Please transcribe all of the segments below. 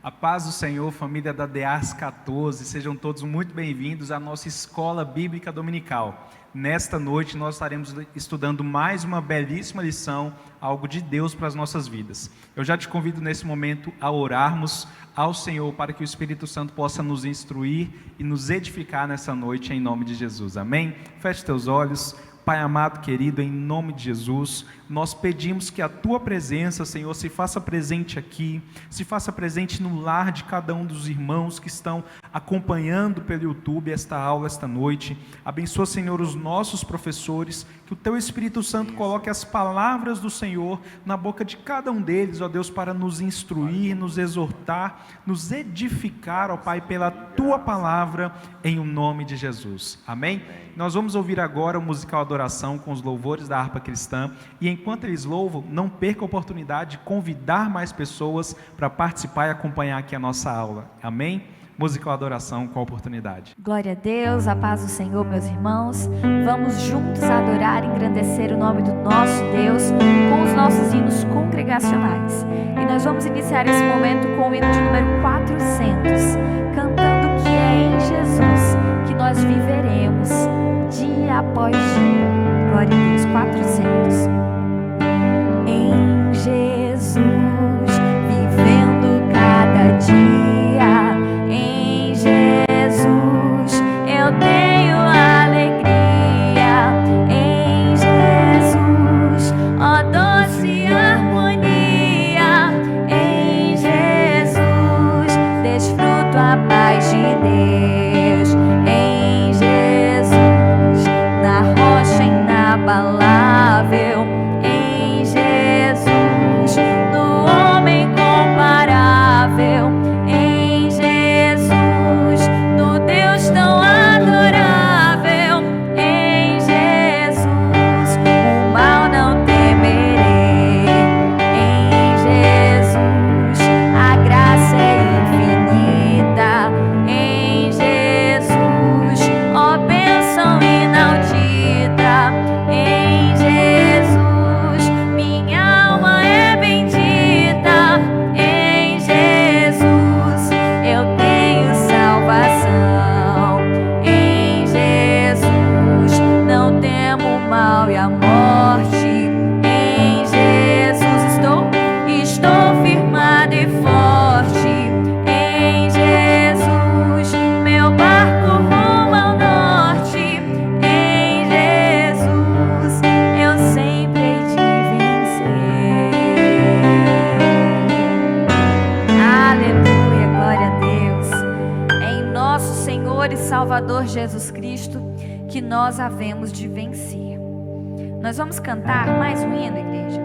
A paz do Senhor, família da DEAS 14, sejam todos muito bem-vindos à nossa Escola Bíblica Dominical. Nesta noite nós estaremos estudando mais uma belíssima lição, algo de Deus para as nossas vidas. Eu já te convido nesse momento a orarmos ao Senhor para que o Espírito Santo possa nos instruir e nos edificar nessa noite em nome de Jesus. Amém? Feche teus olhos. Pai amado, querido, em nome de Jesus, nós pedimos que a Tua presença, Senhor, se faça presente aqui, se faça presente no lar de cada um dos irmãos que estão acompanhando pelo YouTube esta aula, esta noite. Abençoa, Senhor, os nossos professores, que o Teu Espírito Santo coloque as palavras do Senhor na boca de cada um deles, ó Deus, para nos instruir, nos exortar, nos edificar, ó Pai, pela Tua palavra, em o nome de Jesus. Amém? Nós vamos ouvir agora o musical Adoração com os louvores da harpa cristã, e enquanto eles louvam, não perca a oportunidade de convidar mais pessoas para participar e acompanhar aqui a nossa aula. Amém? Musical Adoração com a oportunidade. Glória a Deus, a paz do Senhor, meus irmãos. Vamos juntos adorar e engrandecer o nome do nosso Deus com os nossos hinos congregacionais. E nós vamos iniciar esse momento com o hino de número 400, cantando que é em Jesus que nós viveremos dia após dia. Glória a Deus. 400. Em Jesus, vivendo cada dia. Em Jesus, eu tenho alegria. Em Jesus, ó doce harmonia. Em Jesus, desfruto a paz de Deus. Em Jesus, na rocha inabalável. Em Jesus, no homem comparável. Em Jesus, no Deus tão adorável. Em Jesus, o mal não temerei. Em Jesus, a graça é infinita. Em Jesus, ó bênção inaudita. Em Jesus, minha alma é bendita. Em Jesus, eu tenho salvação. Em Jesus, não temo o mal e a morte. Em Jesus, estou firmado e forte. Em Jesus, meu barco rumo ao norte. Em Jesus, eu sempre hei de vencer. Aleluia, glória a Deus. É em nosso Senhor e Salvador Jesus Cristo que nós havemos de vencer. Nós vamos cantar mais um hino, igreja.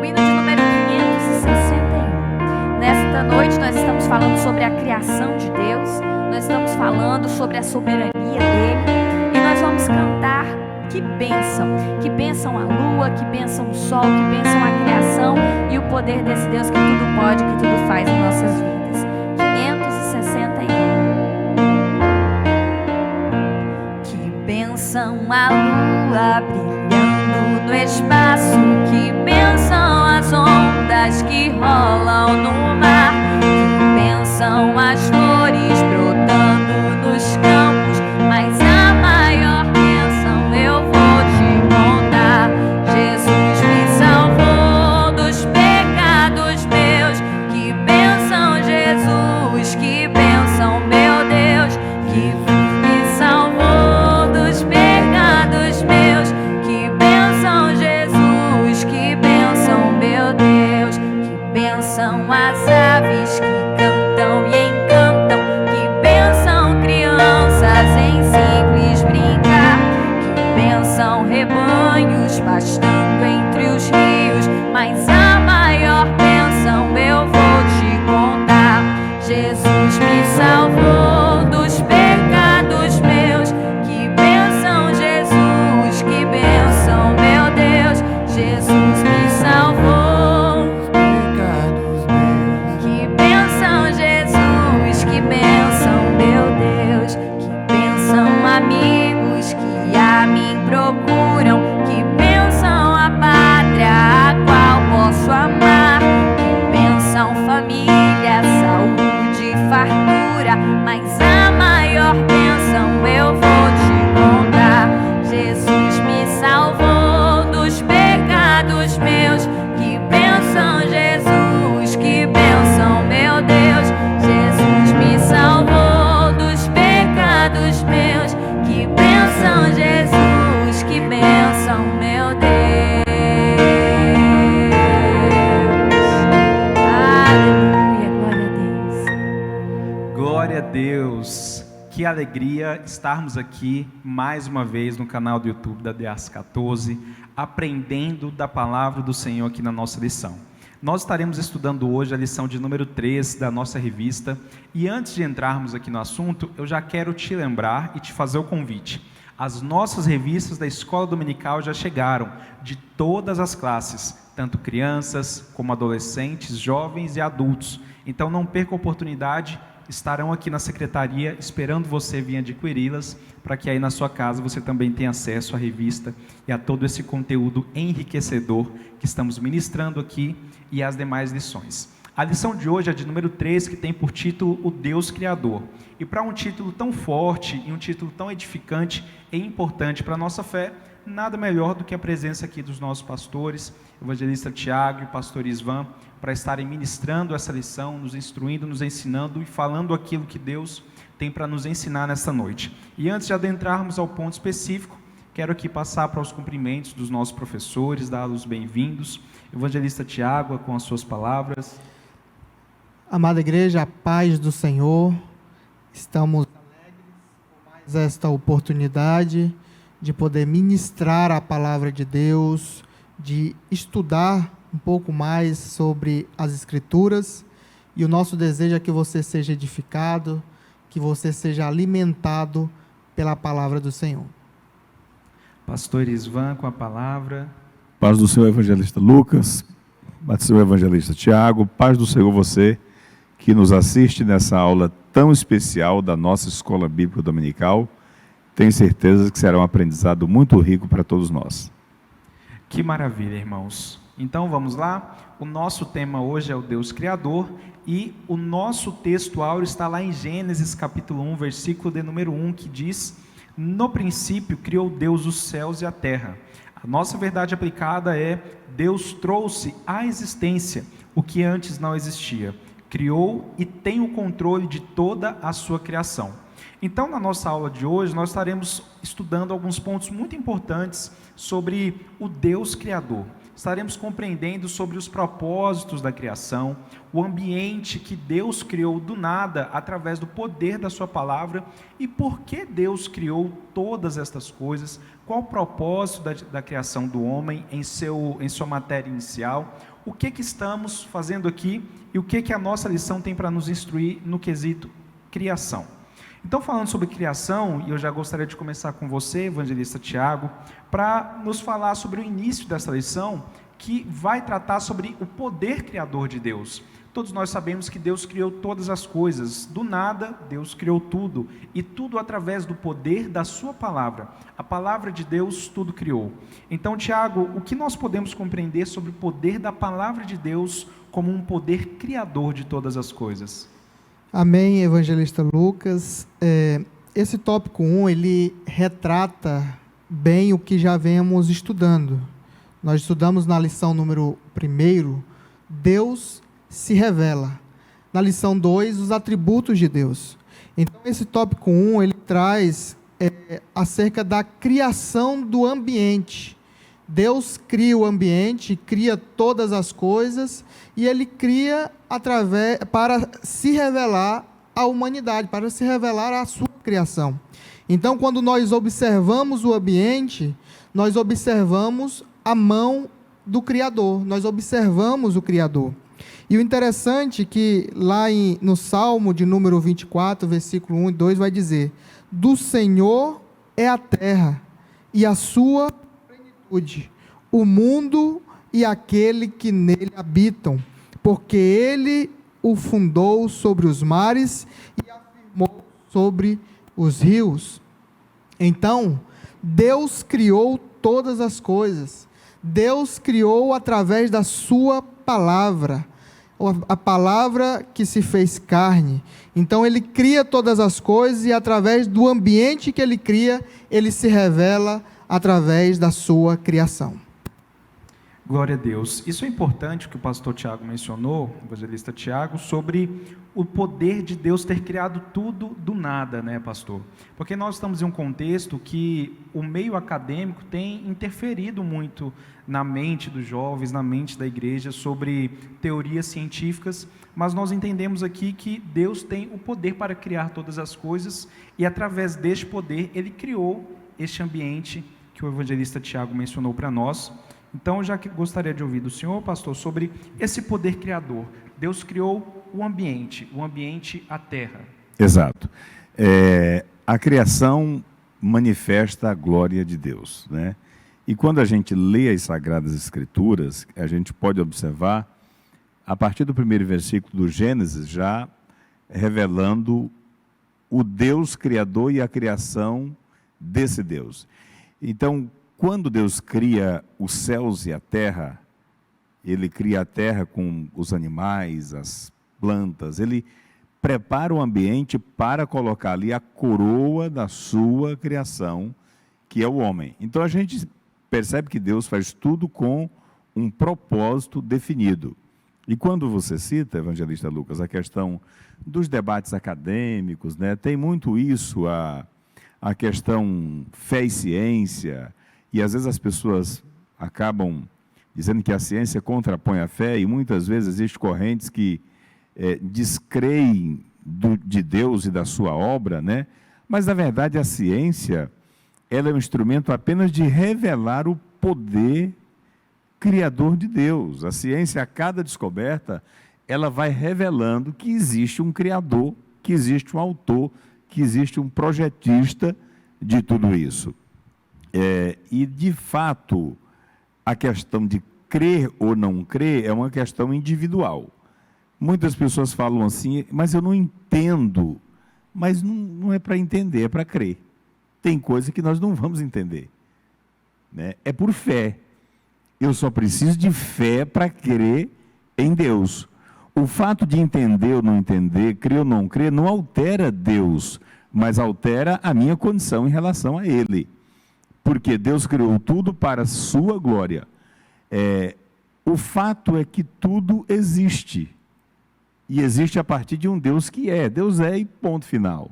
O hino de número 561. Nesta noite nós estamos falando sobre a criação de Deus. Nós estamos falando sobre a soberania dele. E nós vamos cantar que bênção a lua, que bênção o sol, que bênção a criação e o poder desse Deus que tudo pode, que tudo faz em nossas vidas. 561. Que bênção a lua brilhando no espaço, que bênção as ondas que rolam no mar, que bênção as flores brotando nos campos, mas a maior bênção eu vou te contar. Jesus me salvou dos pecados meus. Que bênção, Jesus, que bênção, meu Deus, que me salvou dos pecados meus. Que bênção, Jesus, que bênção, meu Deus, que bênção as aves que cantam e encantam. Que bênção, crianças em simples brincar. Que bênção, rebanhos pastando entre os rios, mas a maior bênção eu vou te contar. Jesus me salvou dos pecados meus. Que bênção, Jesus, que bênção, meu Deus, Jesus me salvou. Que bênção, Jesus, que bênção, meu Deus, que bênção, amigos que a mim procuram. Que bênção a pátria a qual posso amar. Que bênção, família Deus, que alegria estarmos aqui mais uma vez no canal do YouTube da DEAS 14, aprendendo da palavra do Senhor aqui na nossa lição. Nós estaremos estudando hoje a lição de número 3 da nossa revista, e antes de entrarmos aqui no assunto, eu já quero te lembrar e te fazer o convite. As nossas revistas da Escola Dominical já chegaram, de todas as classes, tanto crianças como adolescentes, jovens e adultos. Então não perca a oportunidade, estarão aqui na secretaria esperando você vir adquiri-las, para que aí na sua casa você também tenha acesso à revista e a todo esse conteúdo enriquecedor que estamos ministrando aqui e as demais lições. A lição de hoje é de número 3, que tem por título O Deus Criador. E para um título tão forte e um título tão edificante e importante para a nossa fé, nada melhor do que a presença aqui dos nossos pastores, evangelista Tiago e pastor Isvan, para estarem ministrando essa lição, nos instruindo, nos ensinando e falando aquilo que Deus tem para nos ensinar nesta noite. E antes de adentrarmos ao ponto específico, quero aqui passar para os cumprimentos dos nossos professores, dar-los bem-vindos. Evangelista Tiago, com as suas palavras. Amada igreja, a paz do Senhor, estamos alegres por mais esta oportunidade de poder ministrar a palavra de Deus, de estudar um pouco mais sobre as Escrituras, e o nosso desejo é que você seja edificado, que você seja alimentado pela palavra do Senhor. Pastor Isvan, com a palavra. Paz do Senhor, evangelista Lucas, paz do Senhor, evangelista Tiago, paz do Senhor você que nos assiste nessa aula tão especial da nossa Escola Bíblica Dominical. Tenho certeza que será um aprendizado muito rico para todos nós. Que maravilha, irmãos. Então vamos lá, o nosso tema hoje é o Deus Criador, e o nosso texto áureo está lá em Gênesis capítulo 1, versículo de número 1, que diz: no princípio criou Deus os céus e a terra. A nossa verdade aplicada é: Deus trouxe à existência o que antes não existia, criou e tem o controle de toda a sua criação. Então, na nossa aula de hoje, nós estaremos estudando alguns pontos muito importantes sobre o Deus Criador. Estaremos compreendendo sobre os propósitos da criação, o ambiente que Deus criou do nada através do poder da sua palavra, e por que Deus criou todas estas coisas, qual o propósito da criação do homem em sua matéria inicial, o que estamos fazendo aqui e o que a nossa lição tem para nos instruir no quesito criação. Então, falando sobre criação, e eu já gostaria de começar com você, evangelista Tiago, para nos falar sobre o início dessa lição, que vai tratar sobre o poder criador de Deus. Todos nós sabemos que Deus criou todas as coisas, do nada Deus criou tudo, e tudo através do poder da sua palavra. A palavra de Deus tudo criou. Então, Tiago, o que nós podemos compreender sobre o poder da palavra de Deus como um poder criador de todas as coisas? Amém, evangelista Lucas. Esse tópico 1, ele retrata bem o que já vemos estudando. Nós estudamos na lição número 1, Deus se revela. Na lição 2, os atributos de Deus. Então, esse tópico 1, ele traz acerca da criação do ambiente. Deus cria o ambiente, cria todas as coisas, e Ele cria para se revelar à humanidade, para se revelar à sua criação. Então, quando nós observamos o ambiente, nós observamos a mão do Criador, nós observamos o Criador. E o interessante é que lá no Salmo de número 24, versículo 1 e 2, vai dizer: do Senhor é a terra e a sua plenitude, o mundo e aquele que nele habitam, porque ele o fundou sobre os mares e afirmou sobre os rios. Então, Deus criou todas as coisas. Deus criou através da sua palavra, a palavra que se fez carne. Então, ele cria todas as coisas, e através do ambiente que ele cria, ele se revela através da sua criação. Glória a Deus. Isso é importante, o que o pastor Tiago mencionou, o evangelista Tiago, sobre o poder de Deus ter criado tudo do nada, né, pastor? Porque nós estamos em um contexto que o meio acadêmico tem interferido muito na mente dos jovens, na mente da igreja, sobre teorias científicas, mas nós entendemos aqui que Deus tem o poder para criar todas as coisas, e através deste poder, Ele criou este ambiente que o evangelista Tiago mencionou para nós. Então, eu já gostaria de ouvir do senhor, pastor, sobre esse poder criador. Deus criou o ambiente, a terra. Exato. A criação manifesta a glória de Deus, né? E quando a gente lê as Sagradas Escrituras, a gente pode observar, a partir do primeiro versículo do Gênesis, já revelando o Deus criador e a criação desse Deus. Então, quando Deus cria os céus e a terra, Ele cria a terra com os animais, as plantas, Ele prepara o ambiente para colocar ali a coroa da sua criação, que é o homem. Então a gente percebe que Deus faz tudo com um propósito definido. E quando você cita, evangelista Lucas, a questão dos debates acadêmicos, né, tem muito isso, a questão fé e ciência. E às vezes as pessoas acabam dizendo que a ciência contrapõe a fé, e muitas vezes existem correntes que descreem de Deus e da sua obra, né? Mas, na verdade, a ciência ela é um instrumento apenas de revelar o poder criador de Deus. A ciência, a cada descoberta, ela vai revelando que existe um criador, que existe um autor, que existe um projetista de tudo isso. E, de fato, a questão de crer ou não crer é uma questão individual. Muitas pessoas falam assim, mas eu não entendo. Mas não é para entender, é para crer. Tem coisa que nós não vamos entender, né? É por fé. Eu só preciso de fé para crer em Deus. O fato de entender ou não entender, crer ou não crer, não altera Deus, mas altera a minha condição em relação a Ele. Porque Deus criou tudo para a sua glória. O fato é que tudo existe. E existe a partir de um Deus que é. Deus é e ponto final.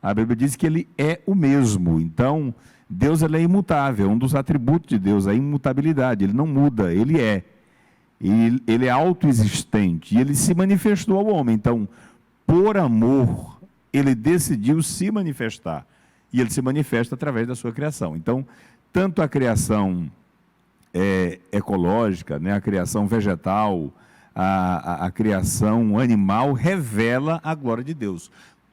A Bíblia diz que Ele é o mesmo. Então, Deus ele é imutável. Um dos atributos de Deus é a imutabilidade. Ele não muda, Ele é. E Ele é autoexistente. E Ele se manifestou ao homem. Então, por amor, Ele decidiu se manifestar. E Ele se manifesta através da sua criação. Então, tanto a criação ecológica, né, a criação vegetal, a criação animal revela a glória de Deus.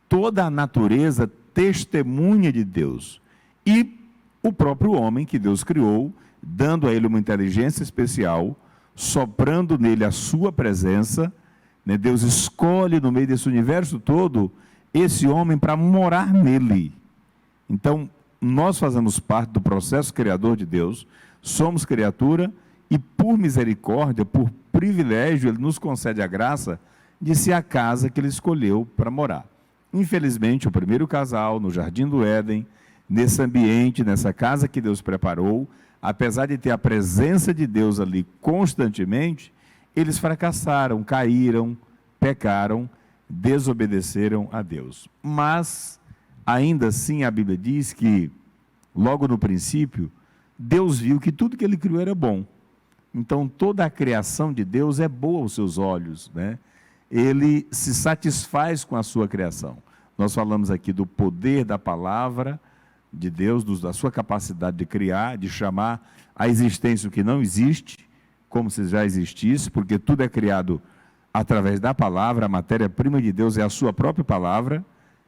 Toda a natureza testemunha de Deus. E o próprio homem que Deus criou, dando a ele uma inteligência especial, soprando nele a sua presença, né, Deus escolhe no meio desse universo todo esse homem para morar nele. Então, nós fazemos parte do processo criador de Deus, somos criatura e por misericórdia, por privilégio, Ele nos concede a graça de ser a casa que Ele escolheu para morar. Infelizmente, o primeiro casal no Jardim do Éden, nesse ambiente, nessa casa que Deus preparou, apesar de ter a presença de Deus ali constantemente, eles fracassaram, caíram, pecaram, desobedeceram a Deus. Mas, ainda assim, a Bíblia diz que, logo no princípio, Deus viu que tudo que Ele criou era bom. Então, toda a criação de Deus é boa aos seus olhos, né? Ele se satisfaz com a sua criação. Nós falamos aqui do poder da palavra de Deus, da sua capacidade de criar, de chamar a existência o que não existe, como se já existisse, porque tudo é criado através da palavra. A matéria-prima de Deus é a sua própria palavra,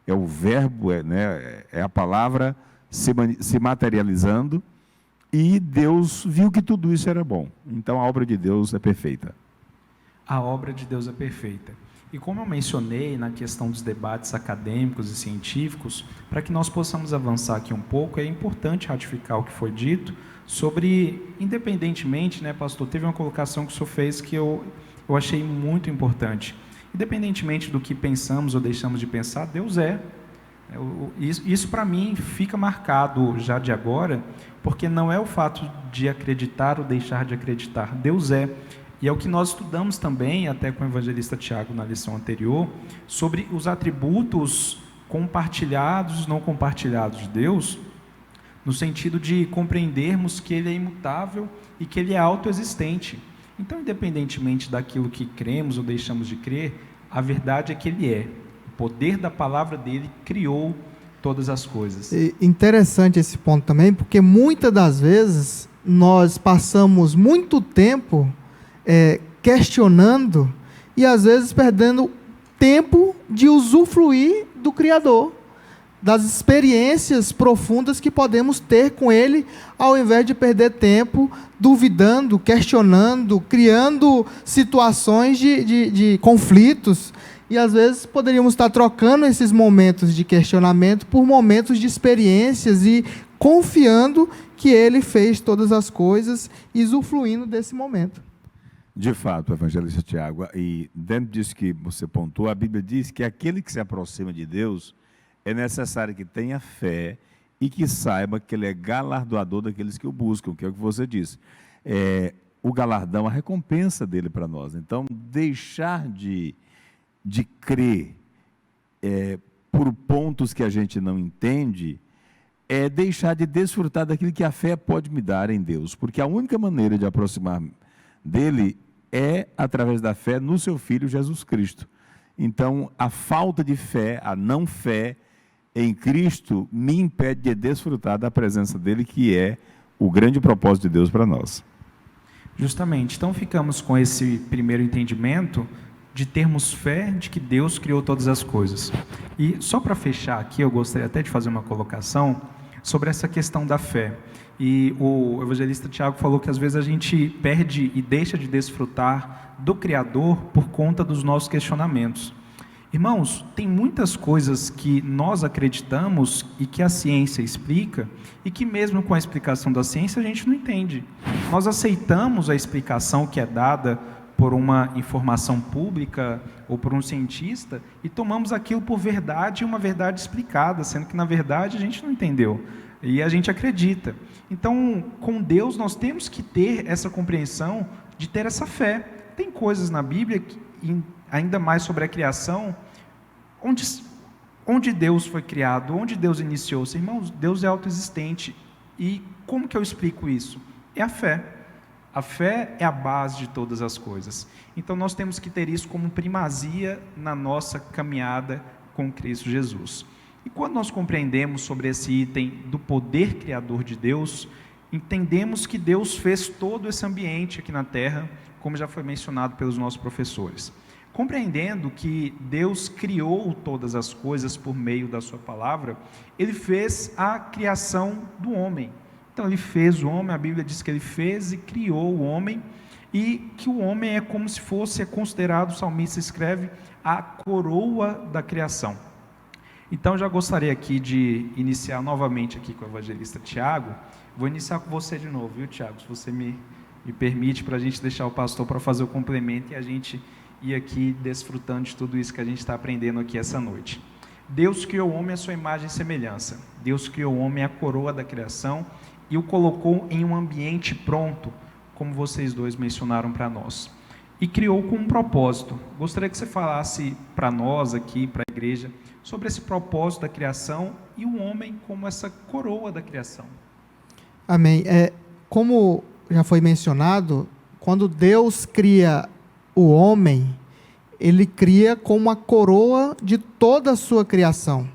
é o verbo, é a palavra se materializando. E Deus viu que tudo isso era bom. Então a obra de Deus é perfeita. A obra de Deus é perfeita. E como eu mencionei na questão dos debates acadêmicos e científicos, para que nós possamos avançar aqui um pouco, é importante ratificar o que foi dito sobre, independentemente, né, pastor, teve uma colocação que o senhor fez que eu achei muito importante. Independentemente do que pensamos ou deixamos de pensar, Deus é. Isso para mim fica marcado já de agora, porque não é o fato de acreditar ou deixar de acreditar, Deus é. E é o que nós estudamos também, até com o evangelista Tiago na lição anterior, sobre os atributos compartilhados e não compartilhados de Deus, no sentido de compreendermos que Ele é imutável e que Ele é autoexistente. Então, independentemente daquilo que cremos ou deixamos de crer, a verdade é que Ele é. O poder da palavra dEle criou todas as coisas. Interessante esse ponto também, porque muitas das vezes nós passamos muito tempo questionando e às vezes perdendo tempo de usufruir do Criador, das experiências profundas que podemos ter com Ele, ao invés de perder tempo duvidando, questionando, criando situações de conflitos. E às vezes poderíamos estar trocando esses momentos de questionamento por momentos de experiências e confiando que Ele fez todas as coisas e usufruindo desse momento. De fato, evangelista Tiago, e dentro disso que você pontuou, a Bíblia diz que aquele que se aproxima de Deus é necessário que tenha fé e que saiba que Ele é galardoador daqueles que o buscam, que é o que você disse. O galardão, a recompensa dele para nós. Então, deixar de crer por pontos que a gente não entende é deixar de desfrutar daquilo que a fé pode me dar em Deus, porque a única maneira de aproximar dele é através da fé no seu Filho Jesus Cristo. Então, a falta de fé, a não fé em Cristo, me impede de desfrutar da presença dele, que é o grande propósito de Deus para nós. Justamente. Então, ficamos com esse primeiro entendimento de termos fé de que Deus criou todas as coisas. E só para fechar aqui, eu gostaria até de fazer uma colocação sobre essa questão da fé. E o evangelista Tiago falou que às vezes a gente perde e deixa de desfrutar do Criador por conta dos nossos questionamentos. Irmãos, tem muitas coisas que nós acreditamos e que a ciência explica, e que mesmo com a explicação da ciência a gente não entende. Nós aceitamos a explicação que é dada por uma informação pública ou por um cientista e tomamos aquilo por verdade, uma verdade explicada, sendo que na verdade a gente não entendeu. E a gente acredita. Então, com Deus, nós temos que ter essa compreensão de ter essa fé. Tem coisas na Bíblia, ainda mais sobre a criação, onde Deus foi criado, onde Deus iniciou-se. Irmãos, Deus é autoexistente. E como que eu explico isso? É a fé. A fé é a base de todas as coisas. Então, nós temos que ter isso como primazia na nossa caminhada com Cristo Jesus. E quando nós compreendemos sobre esse item do poder criador de Deus, entendemos que Deus fez todo esse ambiente aqui na Terra, como já foi mencionado pelos nossos professores. Compreendendo que Deus criou todas as coisas por meio da sua palavra, Ele fez a criação do homem. Então Ele fez o homem, a Bíblia diz que Ele fez e criou o homem, e que o homem é como se fosse considerado, o salmista escreve, a coroa da criação. Então, já gostaria aqui de iniciar novamente aqui com o evangelista Tiago. Vou iniciar com você de novo, viu, Tiago? Se você me permite, para a gente deixar o pastor para fazer o complemento e a gente ir aqui desfrutando de tudo isso que a gente está aprendendo aqui essa noite. Deus criou o homem à sua imagem e semelhança. Deus criou o homem à coroa da criação e o colocou em um ambiente pronto, como vocês dois mencionaram para nós. E criou com um propósito. Gostaria que você falasse para nós aqui, para a igreja, sobre esse propósito da criação e o homem como essa coroa da criação. Amém. Como já foi mencionado, quando Deus cria o homem, Ele cria como a coroa de toda a sua criação.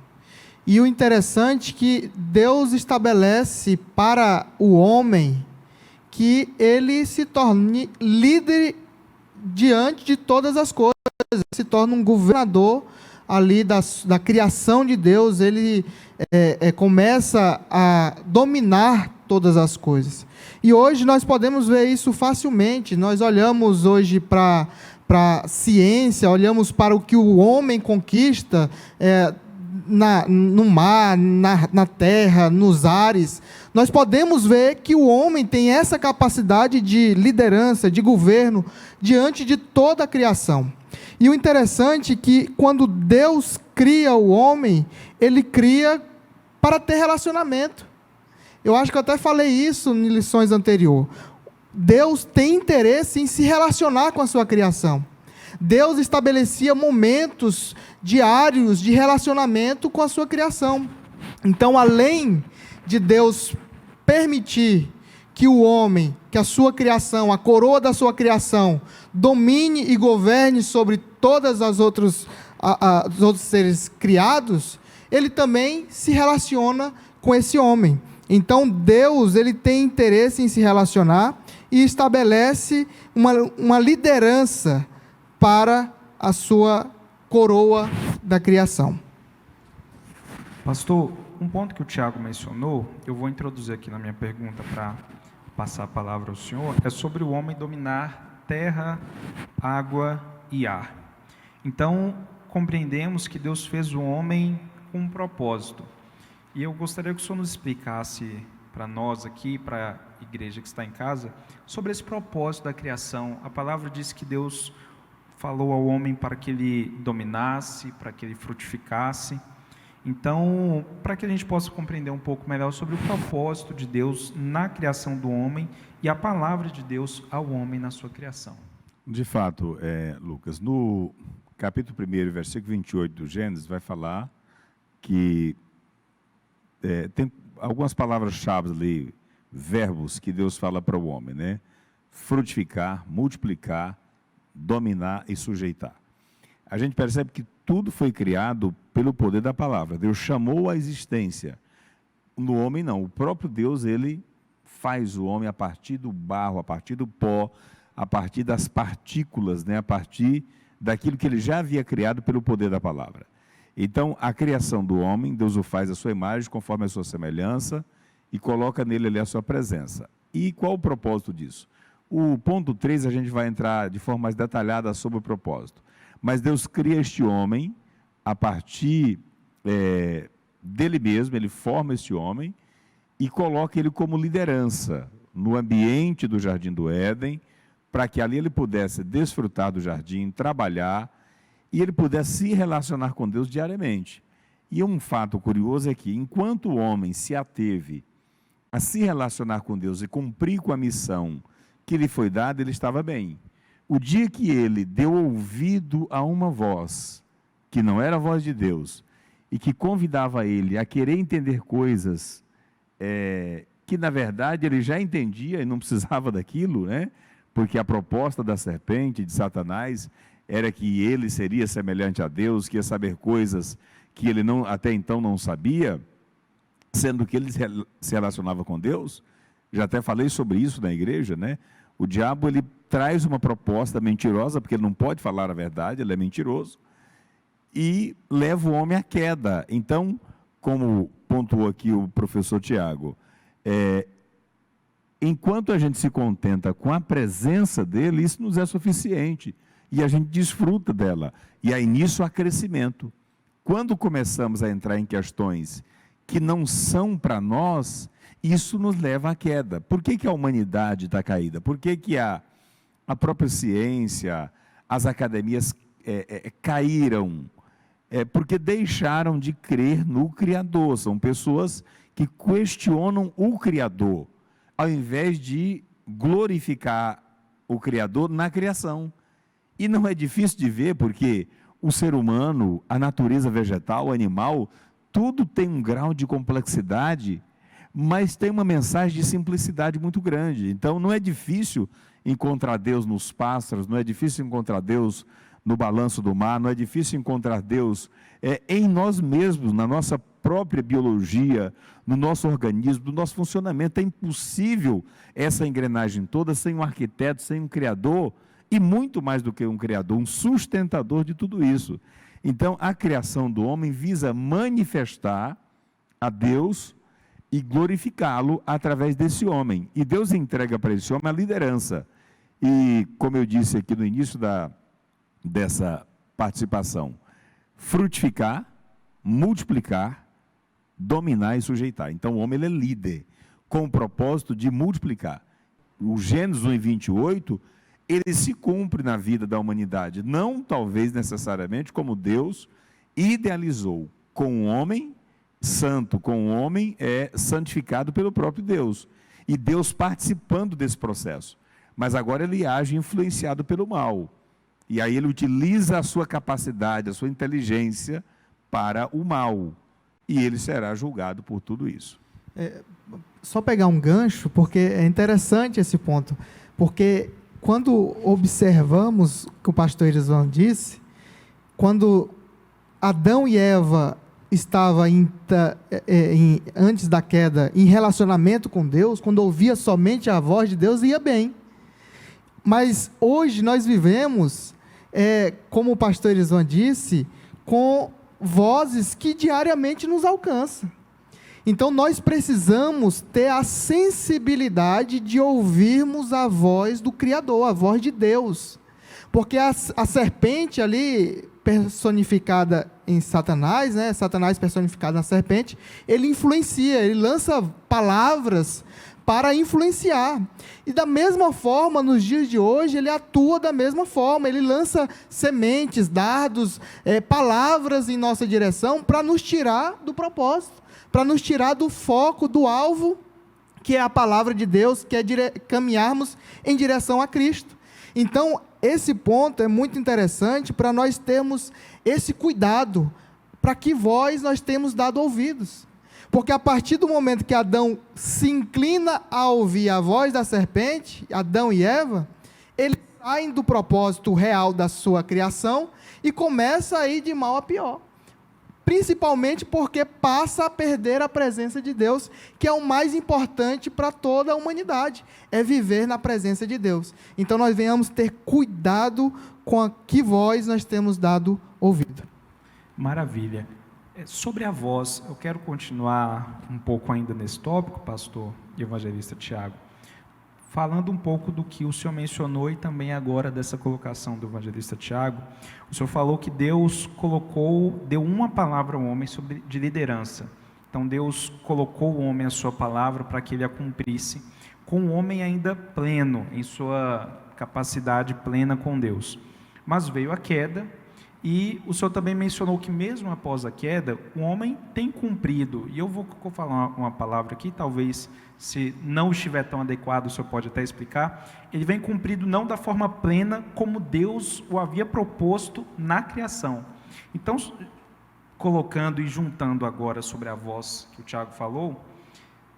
E o interessante é que Deus estabelece para o homem que ele se torne líder diante de todas as coisas, se torna um governador ali da criação de Deus. Ele começa a dominar todas as coisas. E hoje nós podemos ver isso facilmente. Nós olhamos hoje para a ciência, olhamos para o que o homem conquista no mar, na terra, nos ares. Nós podemos ver que o homem tem essa capacidade de liderança, de governo, diante de toda a criação. E o interessante é que quando Deus cria o homem, Ele cria para ter relacionamento. Eu acho que eu até falei isso em lições anteriores. Deus tem interesse em se relacionar com a sua criação. Deus estabelecia momentos diários de relacionamento com a sua criação. Então, além de Deus permitir que o homem, que a sua criação, a coroa da sua criação, domine e governe sobre todos os outros seres criados, Ele também se relaciona com esse homem. Então, Deus, Ele tem interesse em se relacionar e estabelece uma liderança para a sua coroa da criação. Pastor, um ponto que o Tiago mencionou, eu vou introduzir aqui na minha pergunta para passar a palavra ao senhor, é sobre o homem dominar terra, água e ar. Então, compreendemos que Deus fez o homem com um propósito. E eu gostaria que o senhor nos explicasse para nós aqui, para a igreja que está em casa, sobre esse propósito da criação. A palavra diz que Deus falou ao homem para que ele dominasse, para que ele frutificasse. Então, para que a gente possa compreender um pouco melhor sobre o propósito de Deus na criação do homem e a palavra de Deus ao homem na sua criação. De fato, Lucas, no capítulo 1, versículo 28 do Gênesis, vai falar que tem algumas palavras-chave ali, verbos que Deus fala para o homem, né? Frutificar, multiplicar, dominar e sujeitar. A gente percebe que tudo foi criado pelo poder da palavra. Deus chamou a existência. No homem não, o próprio Deus, Ele faz o homem a partir do barro, a partir do pó, a partir das partículas, né? A partir daquilo que Ele já havia criado pelo poder da palavra. Então, a criação do homem, Deus o faz à sua imagem, conforme a sua semelhança, e coloca nele ali a sua presença. E qual o propósito disso? O ponto 3, a gente vai entrar de forma mais detalhada sobre o propósito. Mas Deus cria este homem a partir dele mesmo, Ele forma este homem e coloca ele como liderança no ambiente do Jardim do Éden, para que ali ele pudesse desfrutar do jardim, trabalhar, e ele pudesse se relacionar com Deus diariamente. E um fato curioso é que, enquanto o homem se ateve a se relacionar com Deus e cumprir com a missão que lhe foi dada, ele estava bem. O dia que ele deu ouvido a uma voz, que não era a voz de Deus, e que convidava ele a querer entender coisas que, na verdade, ele já entendia e não precisava daquilo, né? Porque a proposta da serpente, de Satanás, era que ele seria semelhante a Deus, que ia saber coisas que ele até então não sabia, sendo que ele se relacionava com Deus. Já até falei sobre isso na igreja, né? O diabo, ele traz uma proposta mentirosa, porque ele não pode falar a verdade, ele é mentiroso, e leva o homem à queda. Então, como pontuou aqui o professor Tiago, enquanto a gente se contenta com a presença dele, isso nos é suficiente. E a gente desfruta dela. E aí nisso há crescimento. Quando começamos a entrar em questões que não são para nós, isso nos leva à queda. Por que a humanidade está caída? Por que a própria ciência, as academias caíram? Porque deixaram de crer no Criador. São pessoas que questionam o Criador, ao invés de glorificar o Criador na criação. E não é difícil de ver, porque o ser humano, a natureza vegetal, o animal, tudo tem um grau de complexidade, mas tem uma mensagem de simplicidade muito grande. Então, não é difícil encontrar Deus nos pássaros, não é difícil encontrar Deus no balanço do mar, não é difícil encontrar Deus em nós mesmos, na nossa própria biologia, no nosso organismo, no nosso funcionamento. É impossível essa engrenagem toda sem um arquiteto, sem um criador, e muito mais do que um criador, um sustentador de tudo isso. Então, a criação do homem visa manifestar a Deus e glorificá-lo através desse homem. E Deus entrega para esse homem a liderança. E, como eu disse aqui no início dessa participação, frutificar, multiplicar, dominar e sujeitar. Então, o homem ele é líder, com o propósito de multiplicar. O Gênesis 1:28, ele se cumpre na vida da humanidade, não talvez necessariamente como Deus idealizou, com o homem santo, com o homem santificado pelo próprio Deus, e Deus participando desse processo, mas agora ele age influenciado pelo mal, e aí ele utiliza a sua capacidade, a sua inteligência para o mal, e ele será julgado por tudo isso. Só pegar um gancho, porque é interessante esse ponto, porque quando observamos o que o pastor Erisvan disse, quando Adão e Eva estavam antes da queda em relacionamento com Deus, quando ouvia somente a voz de Deus, ia bem. Mas hoje nós vivemos, como o pastor Erisvan disse, com vozes que diariamente nos alcançam. Então nós precisamos ter a sensibilidade de ouvirmos a voz do Criador, a voz de Deus. Porque a serpente ali, personificada em Satanás, né? Satanás personificado na serpente, ele influencia, ele lança palavras para influenciar. E da mesma forma, nos dias de hoje, ele atua da mesma forma, ele lança sementes, dardos, palavras em nossa direção para nos tirar do propósito, para nos tirar do foco, do alvo, que é a palavra de Deus, que é caminharmos em direção a Cristo. Então, esse ponto é muito interessante para nós termos esse cuidado, para que voz nós temos dado ouvidos. Porque a partir do momento que Adão se inclina a ouvir a voz da serpente, Adão e Eva, eles saem do propósito real da sua criação e começa a ir de mal a pior. Principalmente porque passa a perder a presença de Deus, que é o mais importante para toda a humanidade, é viver na presença de Deus. Então nós venhamos ter cuidado com a que voz nós temos dado ouvido. Maravilha. Sobre a voz, eu quero continuar um pouco ainda nesse tópico, pastor e evangelista Tiago, falando um pouco do que o senhor mencionou e também agora dessa colocação do evangelista Tiago. O senhor falou que Deus deu uma palavra ao homem de liderança. Então Deus colocou o homem a sua palavra para que ele a cumprisse, com o homem ainda pleno, em sua capacidade plena com Deus. Mas veio a queda, e o senhor também mencionou que mesmo após a queda, o homem tem cumprido, e eu vou falar uma palavra aqui, talvez se não estiver tão adequado, o senhor pode até explicar, ele vem cumprido não da forma plena como Deus o havia proposto na criação. Então, colocando e juntando agora sobre a voz que o Tiago falou,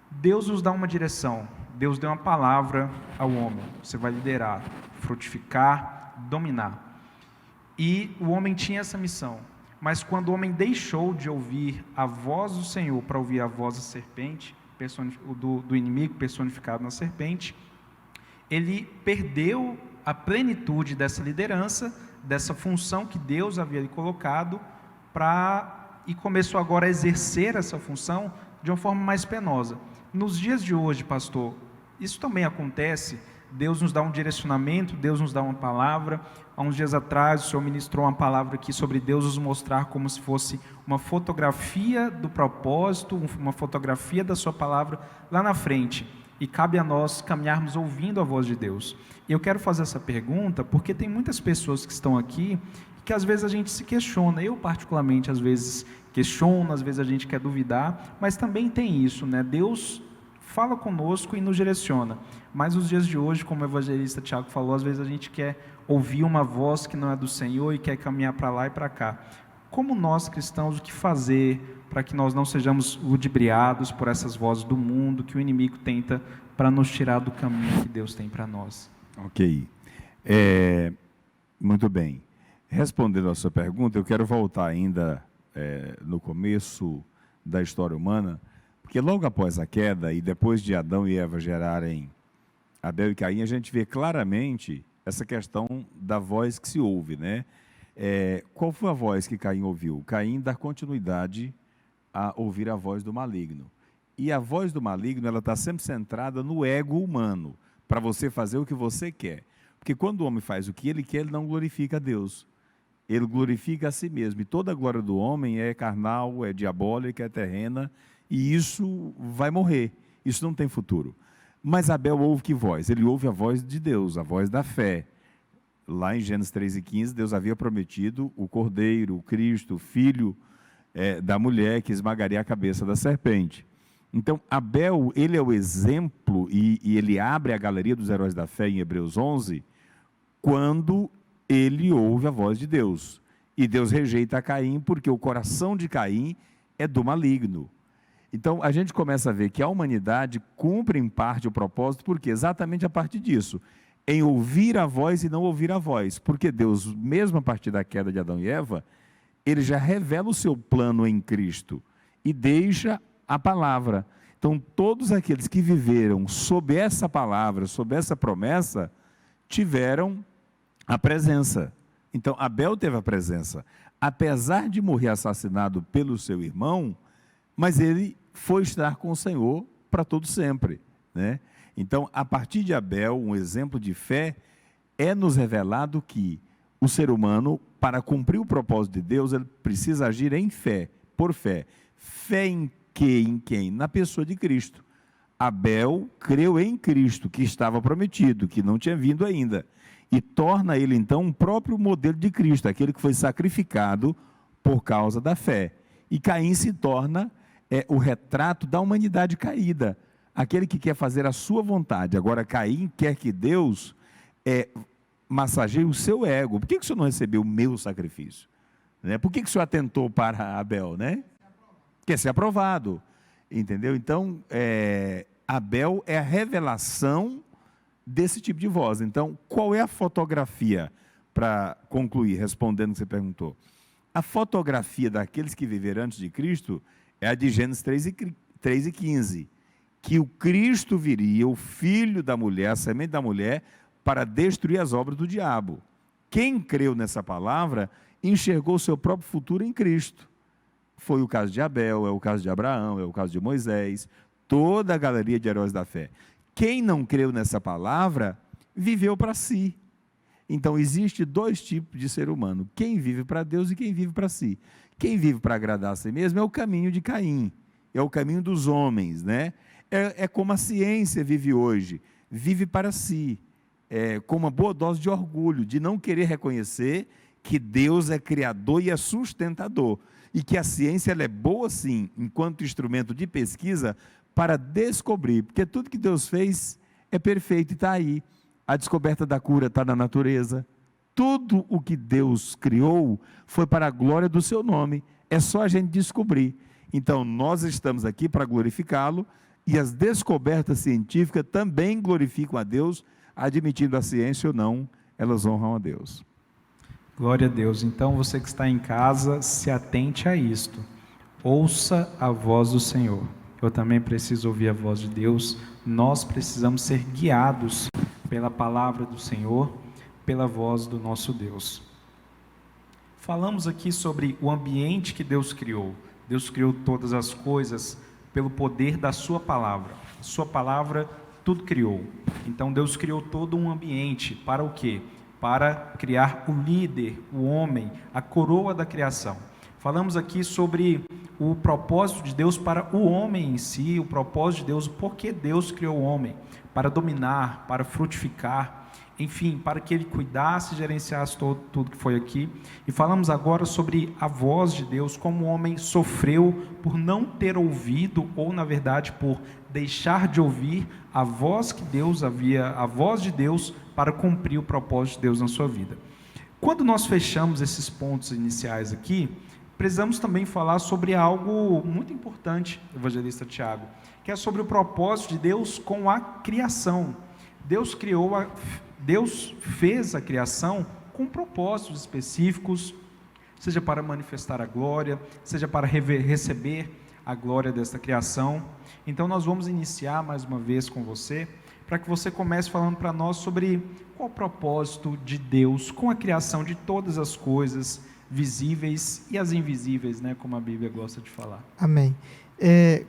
Deus nos dá uma direção, Deus deu uma palavra ao homem, você vai liderar, frutificar, dominar. E o homem tinha essa missão, mas quando o homem deixou de ouvir a voz do Senhor para ouvir a voz da serpente, do inimigo personificado na serpente, ele perdeu a plenitude dessa liderança, dessa função que Deus havia lhe colocado, e começou agora a exercer essa função de uma forma mais penosa. Nos dias de hoje, pastor, isso também acontece. Deus nos dá um direcionamento, Deus nos dá uma palavra. Há uns dias atrás, o senhor ministrou uma palavra aqui sobre Deus nos mostrar como se fosse uma fotografia do propósito, uma fotografia da sua palavra lá na frente. E cabe a nós caminharmos ouvindo a voz de Deus. E eu quero fazer essa pergunta porque tem muitas pessoas que estão aqui que às vezes a gente se questiona. Eu particularmente às vezes questiono, às vezes a gente quer duvidar, mas também tem isso, né? Deus fala conosco e nos direciona, mas nos dias de hoje, como o evangelista Tiago falou, às vezes a gente quer ouvir uma voz que não é do Senhor e quer caminhar para lá e para cá. Como nós cristãos, o que fazer para que nós não sejamos ludibriados por essas vozes do mundo que o inimigo tenta para nos tirar do caminho que Deus tem para nós? Ok, muito bem. Respondendo a sua pergunta, eu quero voltar ainda no começo da história humana, porque logo após a queda e depois de Adão e Eva gerarem Abel e Caim, a gente vê claramente essa questão da voz que se ouve, né? Qual foi a voz que Caim ouviu? Caim dá continuidade a ouvir a voz do maligno. E a voz do maligno, ela está sempre centrada no ego humano, para você fazer o que você quer. Porque quando o homem faz o que ele quer, ele não glorifica a Deus. Ele glorifica a si mesmo. E toda a glória do homem é carnal, é diabólica, é terrena, e isso vai morrer, isso não tem futuro. Mas Abel ouve que voz? Ele ouve a voz de Deus, a voz da fé, Lá em Gênesis 3:15, Deus havia prometido o cordeiro, o Cristo, o filho da mulher que esmagaria a cabeça da serpente. Então, Abel, ele é o exemplo, e ele abre a galeria dos heróis da fé em Hebreus 11, quando ele ouve a voz de Deus. E Deus rejeita Caim, porque o coração de Caim é do maligno. Então, a gente começa a ver que a humanidade cumpre em parte o propósito, porque exatamente a partir disso, em ouvir a voz e não ouvir a voz. Porque Deus, mesmo a partir da queda de Adão e Eva, ele já revela o seu plano em Cristo e deixa a palavra. Então, todos aqueles que viveram sob essa palavra, sob essa promessa, tiveram a presença. Então, Abel teve a presença. Apesar de morrer assassinado pelo seu irmão, mas ele foi estar com o Senhor para todo sempre, né? Então, a partir de Abel, um exemplo de fé, é nos revelado que o ser humano, para cumprir o propósito de Deus, ele precisa agir em fé, por fé. Fé em quê? Em quem? Na pessoa de Cristo. Abel creu em Cristo, que estava prometido, que não tinha vindo ainda, e torna ele então um próprio modelo de Cristo, aquele que foi sacrificado por causa da fé. E Caim se torna o retrato da humanidade caída, aquele que quer fazer a sua vontade. Agora, Caim quer que Deus massageie o seu ego. Por que o senhor não recebeu o meu sacrifício? Né? Por que o senhor atentou para Abel? Né? Quer ser aprovado. Entendeu? Então, Abel é a revelação desse tipo de voz. Então, qual é a fotografia, para concluir, respondendo o que você perguntou? A fotografia daqueles que viveram antes de Cristo é a de Gênesis 3:15, que o Cristo viria, o filho da mulher, a semente da mulher, para destruir as obras do diabo. Quem creu nessa palavra, enxergou o seu próprio futuro em Cristo. Foi o caso de Abel, é o caso de Abraão, é o caso de Moisés, toda a galeria de heróis da fé. Quem não creu nessa palavra, viveu para si. Então, existe dois tipos de ser humano: quem vive para Deus e quem vive para si. Quem vive para agradar a si mesmo é o caminho de Caim, é o caminho dos homens, né? É como a ciência vive hoje, vive para si, com uma boa dose de orgulho, de não querer reconhecer que Deus é criador e é sustentador, e que a ciência ela é boa sim, enquanto instrumento de pesquisa, para descobrir, porque tudo que Deus fez é perfeito e está aí. A descoberta da cura está na natureza. Tudo o que Deus criou foi para a glória do seu nome. É só a gente descobrir. Então, nós estamos aqui para glorificá-lo, e as descobertas científicas também glorificam a Deus, admitindo a ciência ou não, elas honram a Deus. Glória a Deus. Então, você que está em casa, se atente a isto. Ouça a voz do Senhor. Eu também preciso ouvir a voz de Deus. Nós precisamos ser guiados pela palavra do Senhor, pela voz do nosso Deus. Falamos aqui sobre o ambiente que Deus criou. Deus criou todas as coisas pelo poder da sua palavra. Sua palavra tudo criou. Então Deus criou todo um ambiente para o quê? Para criar o líder, o homem, a coroa da criação. Falamos aqui sobre o propósito de Deus para o homem em si, o propósito de Deus, porque Deus criou o homem, para dominar, para frutificar, enfim, para que ele cuidasse e gerenciasse tudo que foi aqui. E falamos agora sobre a voz de Deus, como o homem sofreu por não ter ouvido, ou na verdade por deixar de ouvir a voz que Deus havia, a voz de Deus para cumprir o propósito de Deus na sua vida. Quando nós fechamos esses pontos iniciais aqui, precisamos também falar sobre algo muito importante, evangelista Tiago, que é sobre o propósito de Deus com a criação. Deus fez a criação com propósitos específicos, seja para manifestar a glória, seja para receber a glória desta criação. Então nós vamos iniciar mais uma vez com você, para que você comece falando para nós sobre qual o propósito de Deus com a criação de todas as coisas, visíveis e as invisíveis, né, como a Bíblia gosta de falar. Amém.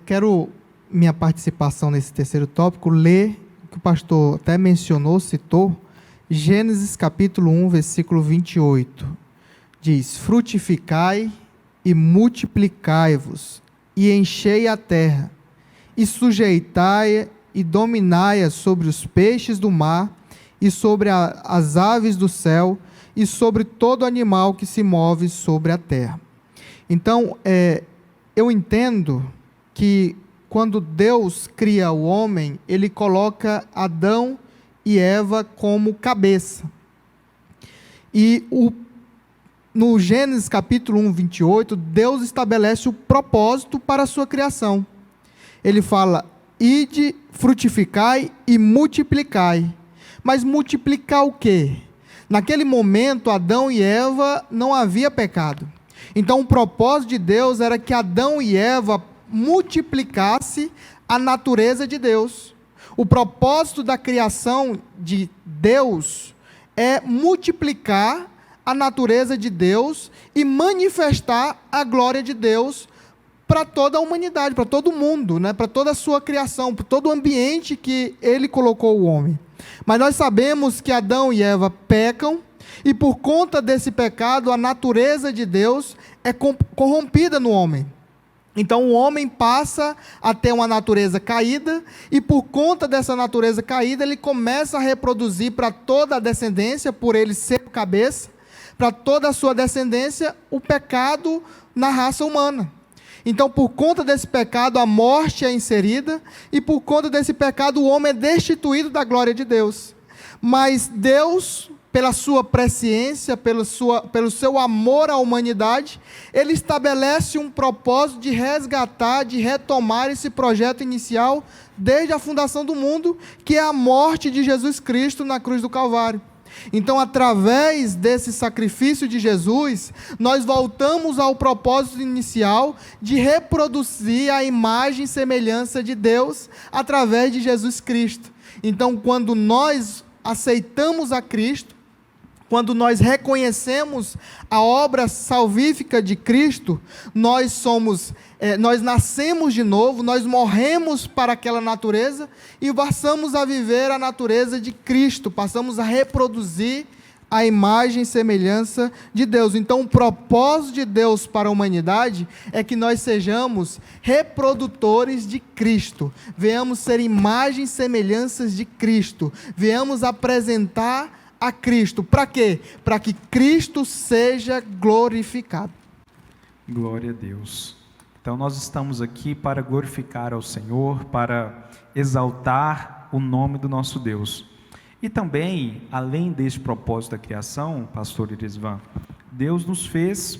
Quero minha participação nesse terceiro tópico, ler o que o pastor até mencionou, citou, Gênesis capítulo 1, versículo 28. Diz: frutificai e multiplicai-vos, e enchei a terra, e sujeitai e dominai-a sobre os peixes do mar, e sobre as aves do céu, e sobre todo animal que se move sobre a terra. Então, eu entendo que quando Deus cria o homem, ele coloca Adão e Eva como cabeça. E no Gênesis capítulo 1, 28, Deus estabelece o propósito para a sua criação. Ele fala: ide, frutificai e multiplicai. Mas multiplicar o quê? Naquele momento, Adão e Eva não havia pecado. Então o propósito de Deus era que Adão e Eva multiplicasse a natureza de Deus. O propósito da criação de Deus é multiplicar a natureza de Deus e manifestar a glória de Deus para toda a humanidade, para todo mundo, né? Para toda a sua criação, para todo o ambiente que ele colocou o homem. Mas nós sabemos que Adão e Eva pecam, e por conta desse pecado, a natureza de Deus é corrompida no homem. Então o homem passa a ter uma natureza caída, e por conta dessa natureza caída, ele começa a reproduzir para toda a descendência, por ele ser o cabeça, para toda a sua descendência, o pecado na raça humana. Então, por conta desse pecado, a morte é inserida, e por conta desse pecado, o homem é destituído da glória de Deus. Mas Deus, pela sua presciência, pelo seu amor à humanidade, ele estabelece um propósito de resgatar, de retomar esse projeto inicial desde a fundação do mundo, que é a morte de Jesus Cristo na cruz do Calvário. Então, através desse sacrifício de Jesus, nós voltamos ao propósito inicial de reproduzir a imagem e semelhança de Deus através de Jesus Cristo. Então, quando nós aceitamos a Cristo, quando nós reconhecemos a obra salvífica de Cristo, nós nascemos de novo, nós morremos para aquela natureza e passamos a viver a natureza de Cristo, passamos a reproduzir a imagem e semelhança de Deus. Então, o propósito de Deus para a humanidade é que nós sejamos reprodutores de Cristo, venhamos ser imagens e semelhanças de Cristo, venhamos apresentar a Cristo. Para quê? Para que Cristo seja glorificado. Glória a Deus. Então nós estamos aqui para glorificar ao Senhor, para exaltar o nome do nosso Deus. E também, além desse propósito da criação, pastor Irisvan, Deus fez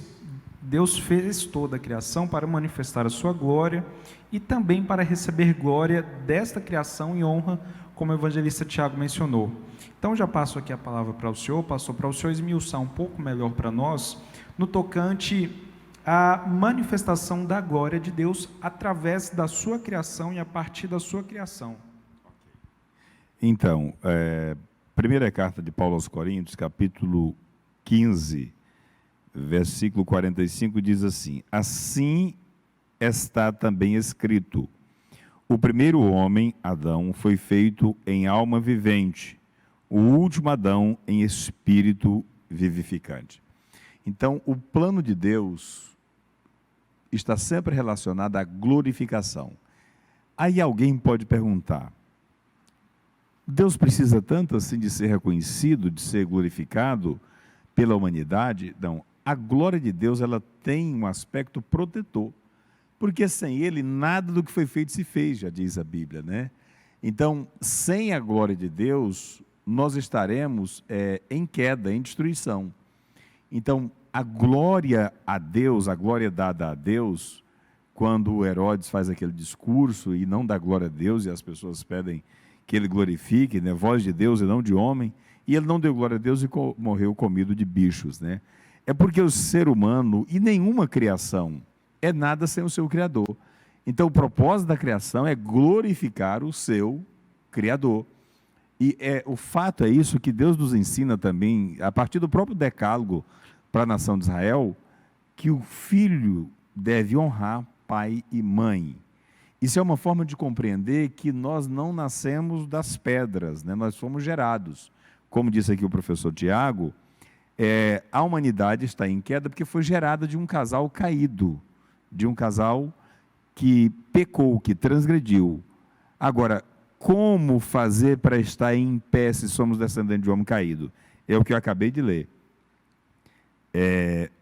toda a criação para manifestar a sua glória e também para receber glória desta criação e honra, como o evangelista Tiago mencionou. Então já passo aqui a palavra para o senhor, pastor, para o senhor esmiuçar um pouco melhor para nós, no tocante à manifestação da glória de Deus através da sua criação e a partir da sua criação. Então, primeira carta de Paulo aos Coríntios, capítulo 15, versículo 45, diz assim: assim está também escrito: o primeiro homem, Adão, foi feito em alma vivente, o último Adão em espírito vivificante. Então, o plano de Deus está sempre relacionado à glorificação. Aí alguém pode perguntar: Deus precisa tanto assim de ser reconhecido, de ser glorificado pela humanidade? Não, a glória de Deus, ela tem um aspecto protetor, porque sem ele nada do que foi feito se fez, já diz a Bíblia, né? Então, sem a glória de Deus, nós estaremos em queda, em destruição. Então, a glória a Deus, a glória dada a Deus, quando o Herodes faz aquele discurso e não dá glória a Deus, e as pessoas pedem que ele glorifique, né, voz de Deus e não de homem, e ele não deu glória a Deus e morreu comido de bichos, né? É porque o ser humano, e nenhuma criação, é nada sem o seu Criador. Então, o propósito da criação é glorificar o seu Criador. E o fato é isso que Deus nos ensina também, a partir do próprio decálogo para a nação de Israel, que o filho deve honrar pai e mãe. Isso é uma forma de compreender que nós não nascemos das pedras, né? Nós fomos gerados. Como disse aqui o professor Tiago, a humanidade está em queda porque foi gerada de um casal caído, de um casal que pecou, que transgrediu. Agora, como fazer para estar em pé se somos descendentes de homem caído? É o que eu acabei de ler.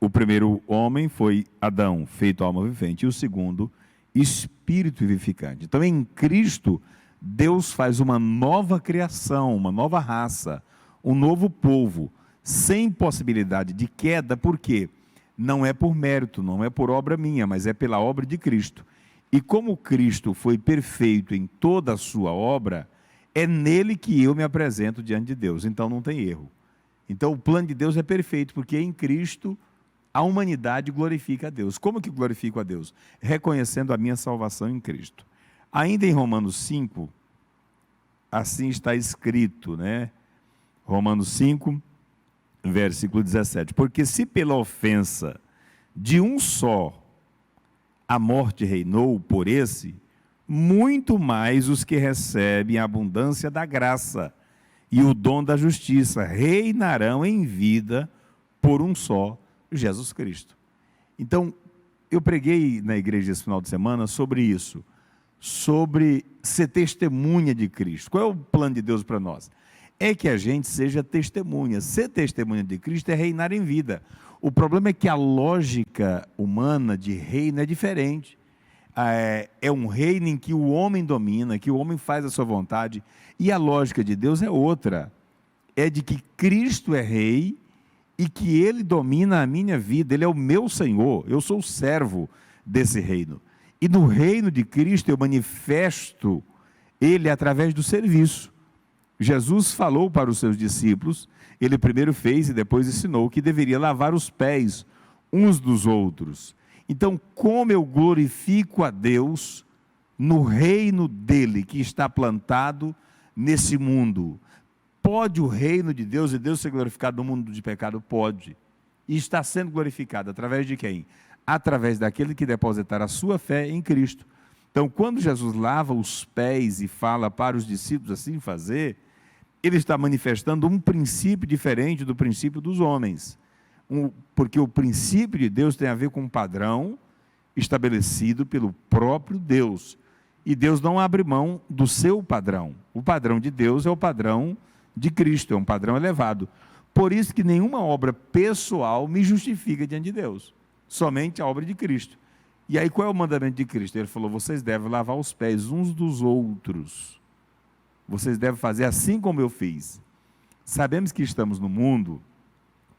O primeiro homem foi Adão, feito alma vivente, e o segundo, espírito vivificante. Então, em Cristo, Deus faz uma nova criação, uma nova raça, um novo povo, sem possibilidade de queda, porque não é por mérito, não é por obra minha, mas é pela obra de Cristo. E como Cristo foi perfeito em toda a sua obra, é nele que eu me apresento diante de Deus, então não tem erro. Então o plano de Deus é perfeito, porque em Cristo a humanidade glorifica a Deus. Como que glorifico a Deus? Reconhecendo a minha salvação em Cristo. Ainda em Romanos 5, assim está escrito, né? Romanos 5, versículo 17. Porque se pela ofensa de um só a morte reinou por esse, muito mais os que recebem a abundância da graça e o dom da justiça reinarão em vida por um só, Jesus Cristo. Então, eu preguei na igreja esse final de semana sobre isso, sobre ser testemunha de Cristo. Qual é o plano de Deus para nós? É que a gente seja testemunha. Ser testemunha de Cristo é reinar em vida. O problema é que a lógica humana de reino é diferente. É um reino em que o homem domina, que o homem faz a sua vontade, e a lógica de Deus é outra. É de que Cristo é rei e que ele domina a minha vida, ele é o meu Senhor, eu sou o servo desse reino. E no reino de Cristo eu manifesto ele através do serviço. Jesus falou para os seus discípulos, ele primeiro fez e depois ensinou que deveria lavar os pés uns dos outros. Então, como eu glorifico a Deus no reino dele que está plantado nesse mundo? Pode o reino de Deus e Deus ser glorificado no mundo de pecado? Pode. E está sendo glorificado através de quem? Através daquele que depositar a sua fé em Cristo. Então, quando Jesus lava os pés e fala para os discípulos assim fazer, ele está manifestando um princípio diferente do princípio dos homens. Porque o princípio de Deus tem a ver com um padrão estabelecido pelo próprio Deus. E Deus não abre mão do seu padrão. O padrão de Deus é o padrão de Cristo, é um padrão elevado. Por isso que nenhuma obra pessoal me justifica diante de Deus. Somente a obra de Cristo. E aí qual é o mandamento de Cristo? Ele falou, vocês devem lavar os pés uns dos outros. Vocês devem fazer assim como eu fiz. Sabemos que estamos no mundo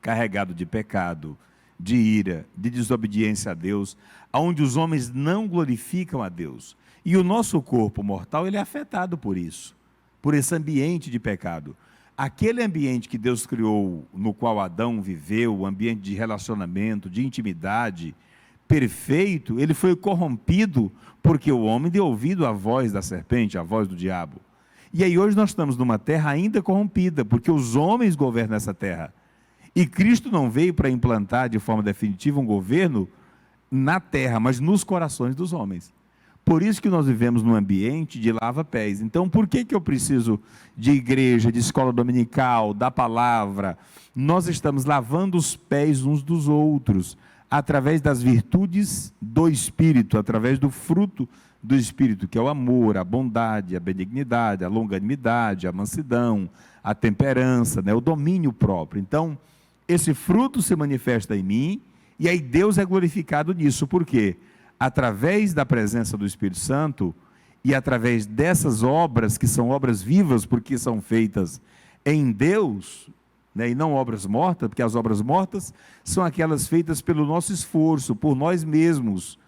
carregado de pecado, de ira, de desobediência a Deus, onde os homens não glorificam a Deus. E o nosso corpo mortal, ele é afetado por isso, por esse ambiente de pecado. Aquele ambiente que Deus criou, no qual Adão viveu, o ambiente de relacionamento, de intimidade, perfeito, ele foi corrompido porque o homem deu ouvido à voz da serpente, à voz do diabo. E aí hoje nós estamos numa terra ainda corrompida, porque os homens governam essa terra. E Cristo não veio para implantar de forma definitiva um governo na terra, mas nos corações dos homens. Por isso que nós vivemos num ambiente de lava-pés. Então, por que eu preciso de igreja, de escola dominical, da palavra? Nós estamos lavando os pés uns dos outros, através das virtudes do Espírito, através do fruto do Espírito, que é o amor, a bondade, a benignidade, a longanimidade, a mansidão, a temperança, né? O domínio próprio. Então, esse fruto se manifesta em mim, e aí Deus é glorificado nisso. Por quê? Através da presença do Espírito Santo, e através dessas obras, que são obras vivas, porque são feitas em Deus, né? E não obras mortas, porque as obras mortas são aquelas feitas pelo nosso esforço, por nós mesmos,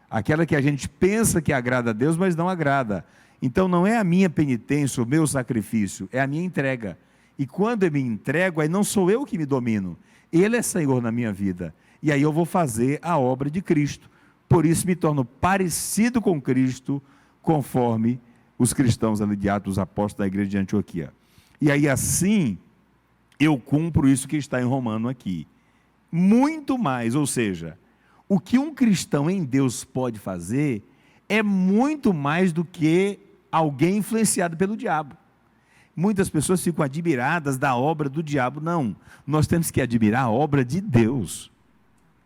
aquela que a gente pensa que agrada a Deus, mas não agrada. Então não é a minha penitência, o meu sacrifício, é a minha entrega. E quando eu me entrego, aí não sou eu que me domino, Ele é Senhor na minha vida, e aí eu vou fazer a obra de Cristo. Por isso me torno parecido com Cristo, conforme os cristãos ali de Atos, os apóstolos da igreja de Antioquia. E aí assim, eu cumpro isso que está em Romano aqui. Muito mais, ou seja, o que um cristão em Deus pode fazer, é muito mais do que alguém influenciado pelo diabo. Muitas pessoas ficam admiradas da obra do diabo. Não, nós temos que admirar a obra de Deus.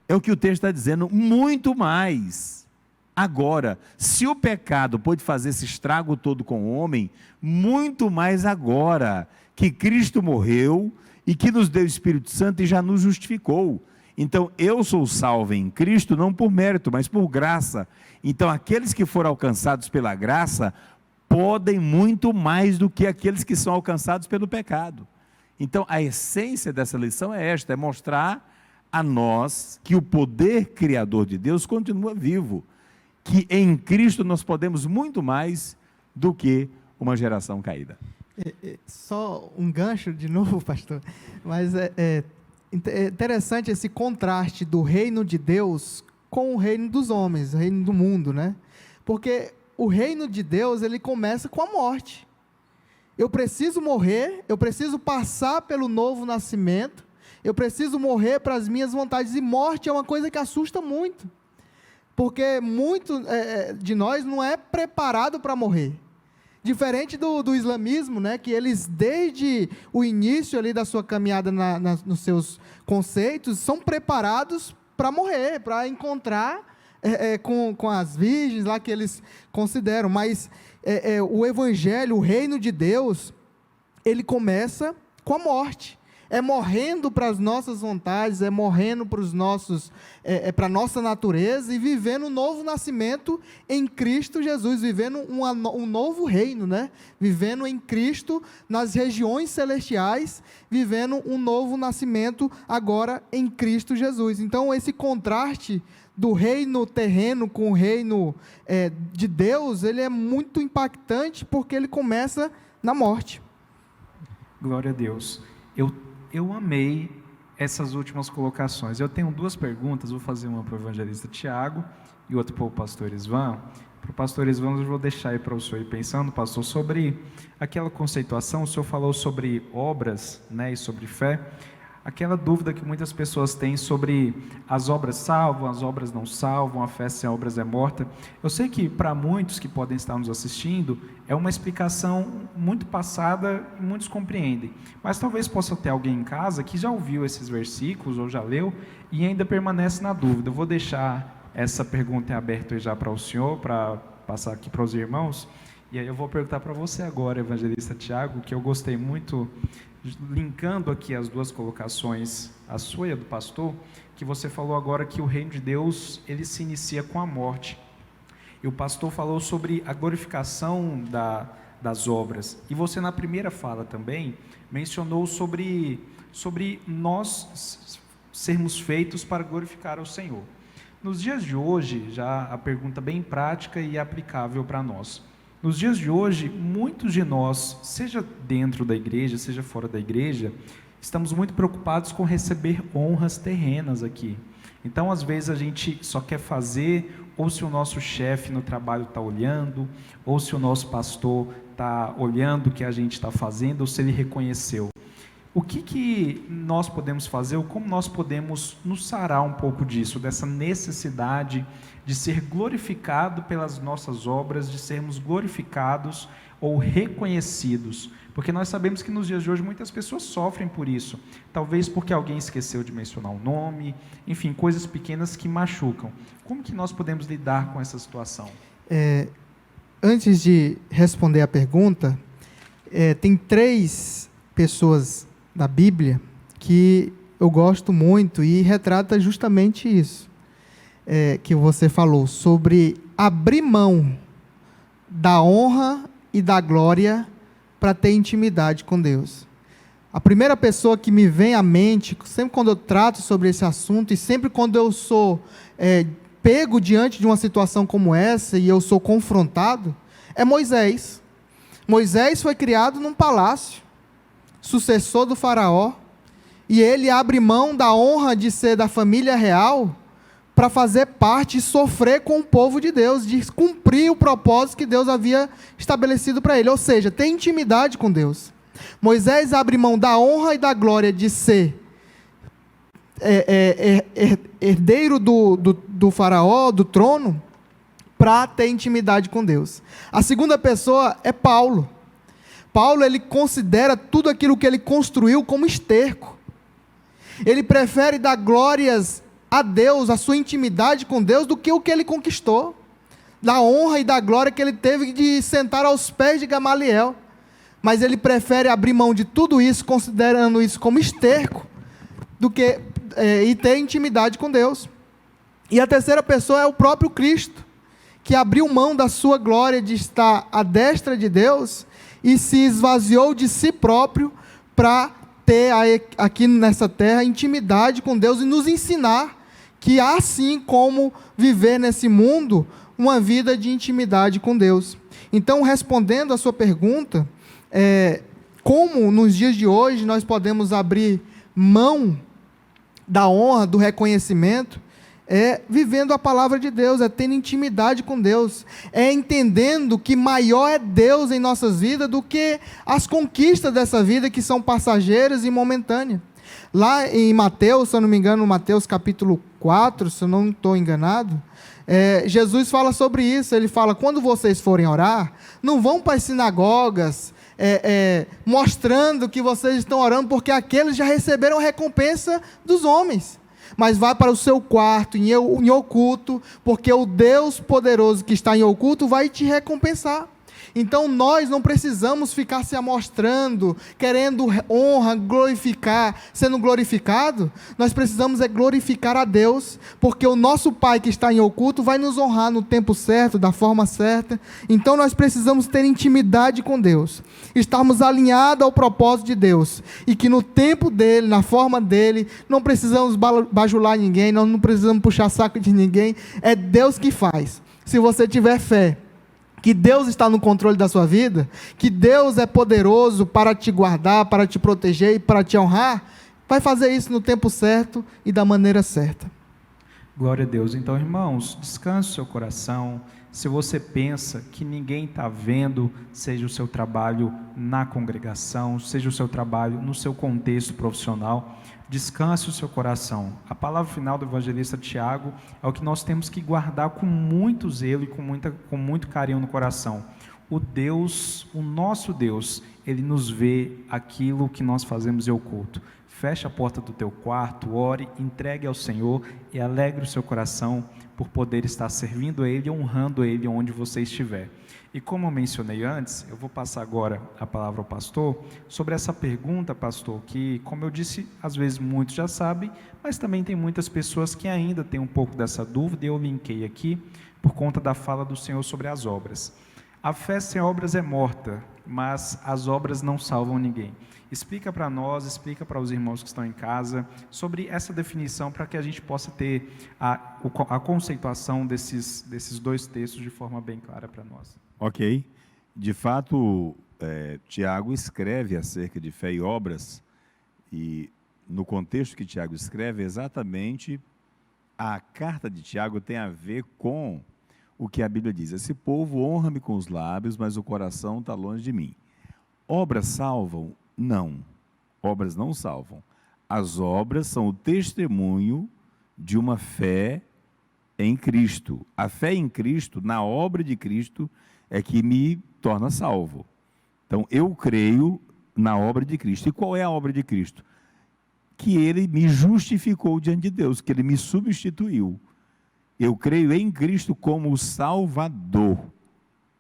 É o que o texto está dizendo, muito mais. agora. Se o pecado pôde fazer esse estrago todo com o homem, muito mais agora que Cristo morreu e que nos deu o Espírito Santo e já nos justificou. Então, eu sou salvo em Cristo não por mérito, mas por graça. Então, aqueles que foram alcançados pela graça podem muito mais do que aqueles que são alcançados pelo pecado. Então, a essência dessa lição é esta, é mostrar a nós que o poder criador de Deus continua vivo, que em Cristo nós podemos muito mais do que uma geração caída. Só um gancho de novo, pastor, mas é interessante esse contraste do reino de Deus com o reino dos homens, o reino do mundo, né? Porque o reino de Deus, ele começa com a morte. Eu preciso morrer, eu preciso passar pelo novo nascimento, eu preciso morrer para as minhas vontades, e morte é uma coisa que assusta muito, porque muito de nós não é preparado para morrer. Diferente do islamismo, né, que eles, desde o início ali da sua caminhada nos seus conceitos, são preparados para morrer, para encontrar com as virgens lá que eles consideram. Mas o evangelho, o reino de Deus, ele começa com a morte. É morrendo para as nossas vontades, é morrendo para a nossa natureza e vivendo um novo nascimento em Cristo Jesus, vivendo um novo reino, né? Vivendo em Cristo nas regiões celestiais, vivendo um novo nascimento agora em Cristo Jesus. Então, esse contraste do reino terreno com o reino de Deus, ele é muito impactante porque ele começa na morte. Glória a Deus. Eu amei essas últimas colocações. Eu tenho duas perguntas, vou fazer uma para o evangelista Tiago e outra para o pastor Isvan. Para o pastor Isvan, eu vou deixar aí para o senhor ir pensando, pastor, sobre aquela conceituação. O senhor falou sobre obras, né, e sobre fé. Aquela dúvida que muitas pessoas têm sobre as obras salvam, as obras não salvam, a fé sem obras é morta. Eu sei que para muitos que podem estar nos assistindo, é uma explicação muito passada e muitos compreendem. Mas talvez possa ter alguém em casa que já ouviu esses versículos ou já leu e ainda permanece na dúvida. Eu vou deixar essa pergunta em aberto já para o senhor, para passar aqui para os irmãos. E aí eu vou perguntar para você agora, evangelista Tiago, que eu gostei muito, linkando aqui as duas colocações, a sua e a do pastor, que você falou agora que o reino de Deus, ele se inicia com a morte. E o pastor falou sobre a glorificação das obras. E você, na primeira fala também, mencionou sobre nós sermos feitos para glorificar ao Senhor. Nos dias de hoje, já a pergunta bem prática e aplicável para nós. Nos dias de hoje, muitos de nós, seja dentro da igreja, seja fora da igreja, estamos muito preocupados com receber honras terrenas aqui. Então, às vezes, a gente só quer fazer, ou se o nosso chefe no trabalho está olhando, ou se o nosso pastor está olhando o que a gente está fazendo, ou se ele reconheceu. O que nós podemos fazer, ou como nós podemos nos sarar um pouco disso, dessa necessidade de ser glorificado pelas nossas obras, de sermos glorificados ou reconhecidos? Porque nós sabemos que nos dias de hoje muitas pessoas sofrem por isso, talvez porque alguém esqueceu de mencionar o nome, enfim, coisas pequenas que machucam. Como que nós podemos lidar com essa situação? Antes de responder a pergunta, tem 3 pessoas da Bíblia que eu gosto muito e retrata justamente isso que você falou, sobre abrir mão da honra e da glória para ter intimidade com Deus. A primeira pessoa que me vem à mente, sempre quando eu trato sobre esse assunto e sempre quando eu sou pego diante de uma situação como essa e eu sou confrontado, é Moisés. Moisés foi criado num palácio, sucessor do faraó, e ele abre mão da honra de ser da família real para fazer parte e sofrer com o povo de Deus, de cumprir o propósito que Deus havia estabelecido para ele, ou seja, ter intimidade com Deus. Moisés abre mão da honra e da glória de ser herdeiro do faraó, do trono, para ter intimidade com Deus. A segunda pessoa é Paulo. Paulo, ele considera tudo aquilo que ele construiu como esterco. Ele prefere dar glórias a Deus, a sua intimidade com Deus, do que o que ele conquistou. da honra e da glória que ele teve de sentar aos pés de Gamaliel. Mas ele prefere abrir mão de tudo isso, considerando isso como esterco, do que e ter intimidade com Deus. E a terceira pessoa é o próprio Cristo, que abriu mão da sua glória de estar à destra de Deus e se esvaziou de si próprio para ter aqui nessa terra intimidade com Deus e nos ensinar que há sim como viver nesse mundo uma vida de intimidade com Deus. Então, respondendo a sua pergunta, como nos dias de hoje nós podemos abrir mão da honra, do reconhecimento, vivendo a palavra de Deus, tendo intimidade com Deus, entendendo que maior é Deus em nossas vidas do que as conquistas dessa vida, que são passageiras e momentâneas. Lá em Mateus, se eu não me engano, Mateus capítulo 4, se eu não estou enganado, Jesus fala sobre isso. Ele fala: quando vocês forem orar, não vão para as sinagogas mostrando que vocês estão orando, porque aqueles já receberam a recompensa dos homens. Mas vai para o seu quarto, em oculto, porque o Deus poderoso que está em oculto vai te recompensar. Então nós não precisamos ficar se amostrando, querendo honra, glorificar, sendo glorificado. Nós precisamos glorificar a Deus, porque o nosso Pai que está em oculto vai nos honrar no tempo certo, da forma certa. Então nós precisamos ter intimidade com Deus, estarmos alinhados ao propósito de Deus, e que no tempo dele, na forma dele, não precisamos bajular ninguém, nós não precisamos puxar saco de ninguém, é Deus que faz. Se você tiver fé que Deus está no controle da sua vida, que Deus é poderoso para te guardar, para te proteger e para te honrar, vai fazer isso no tempo certo e da maneira certa. Glória a Deus. Então, irmãos, descanse o seu coração. Se você pensa que ninguém está vendo, seja o seu trabalho na congregação, seja o seu trabalho no seu contexto profissional, descanse o seu coração. A palavra final do evangelista Tiago é o que nós temos que guardar com muito zelo e com muito carinho no coração. O nosso Deus, Ele nos vê aquilo que nós fazemos em oculto. Feche a porta do teu quarto, ore, entregue ao Senhor e alegre o seu coração por poder estar servindo a Ele, honrando a Ele onde você estiver. E como eu mencionei antes, eu vou passar agora a palavra ao pastor sobre essa pergunta, pastor, que, como eu disse, às vezes muitos já sabem, mas também tem muitas pessoas que ainda têm um pouco dessa dúvida, e eu linkei aqui por conta da fala do Senhor sobre as obras. A fé sem obras é morta, mas as obras não salvam ninguém. Explica para nós, explica para os irmãos que estão em casa, sobre essa definição, para que a gente possa ter a conceituação desses dois textos de forma bem clara para nós. Ok. De fato, Tiago escreve acerca de fé e obras, e no contexto que Tiago escreve, exatamente a carta de Tiago tem a ver com o que a Bíblia diz: esse povo honra-me com os lábios, mas o coração está longe de mim. Obras salvam? Não. Obras não salvam. As obras são o testemunho de uma fé em Cristo. A fé em Cristo, na obra de Cristo, é que me torna salvo. Então, eu creio na obra de Cristo. E qual é a obra de Cristo? Que Ele me justificou diante de Deus, que Ele me substituiu. Eu creio em Cristo como o Salvador.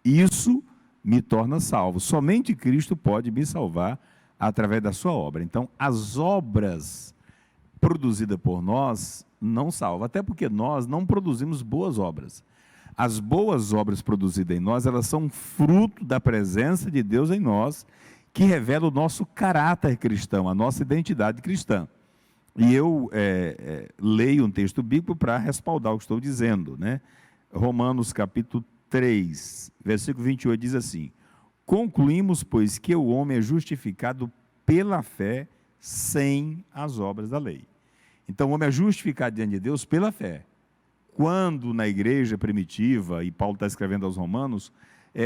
Isso me torna salvo. Somente Cristo pode me salvar através da sua obra. Então, as obras produzidas por nós não salvam, até porque nós não produzimos boas obras. As boas obras produzidas em nós, elas são fruto da presença de Deus em nós, que revela o nosso caráter cristão, a nossa identidade cristã. E eu leio um texto bíblico para respaldar o que estou dizendo, né? Romanos capítulo 3, versículo 28 diz assim: concluímos, pois, que o homem é justificado pela fé sem as obras da lei. Então, o homem é justificado diante de Deus pela fé. Quando na igreja primitiva, e Paulo está escrevendo aos Romanos,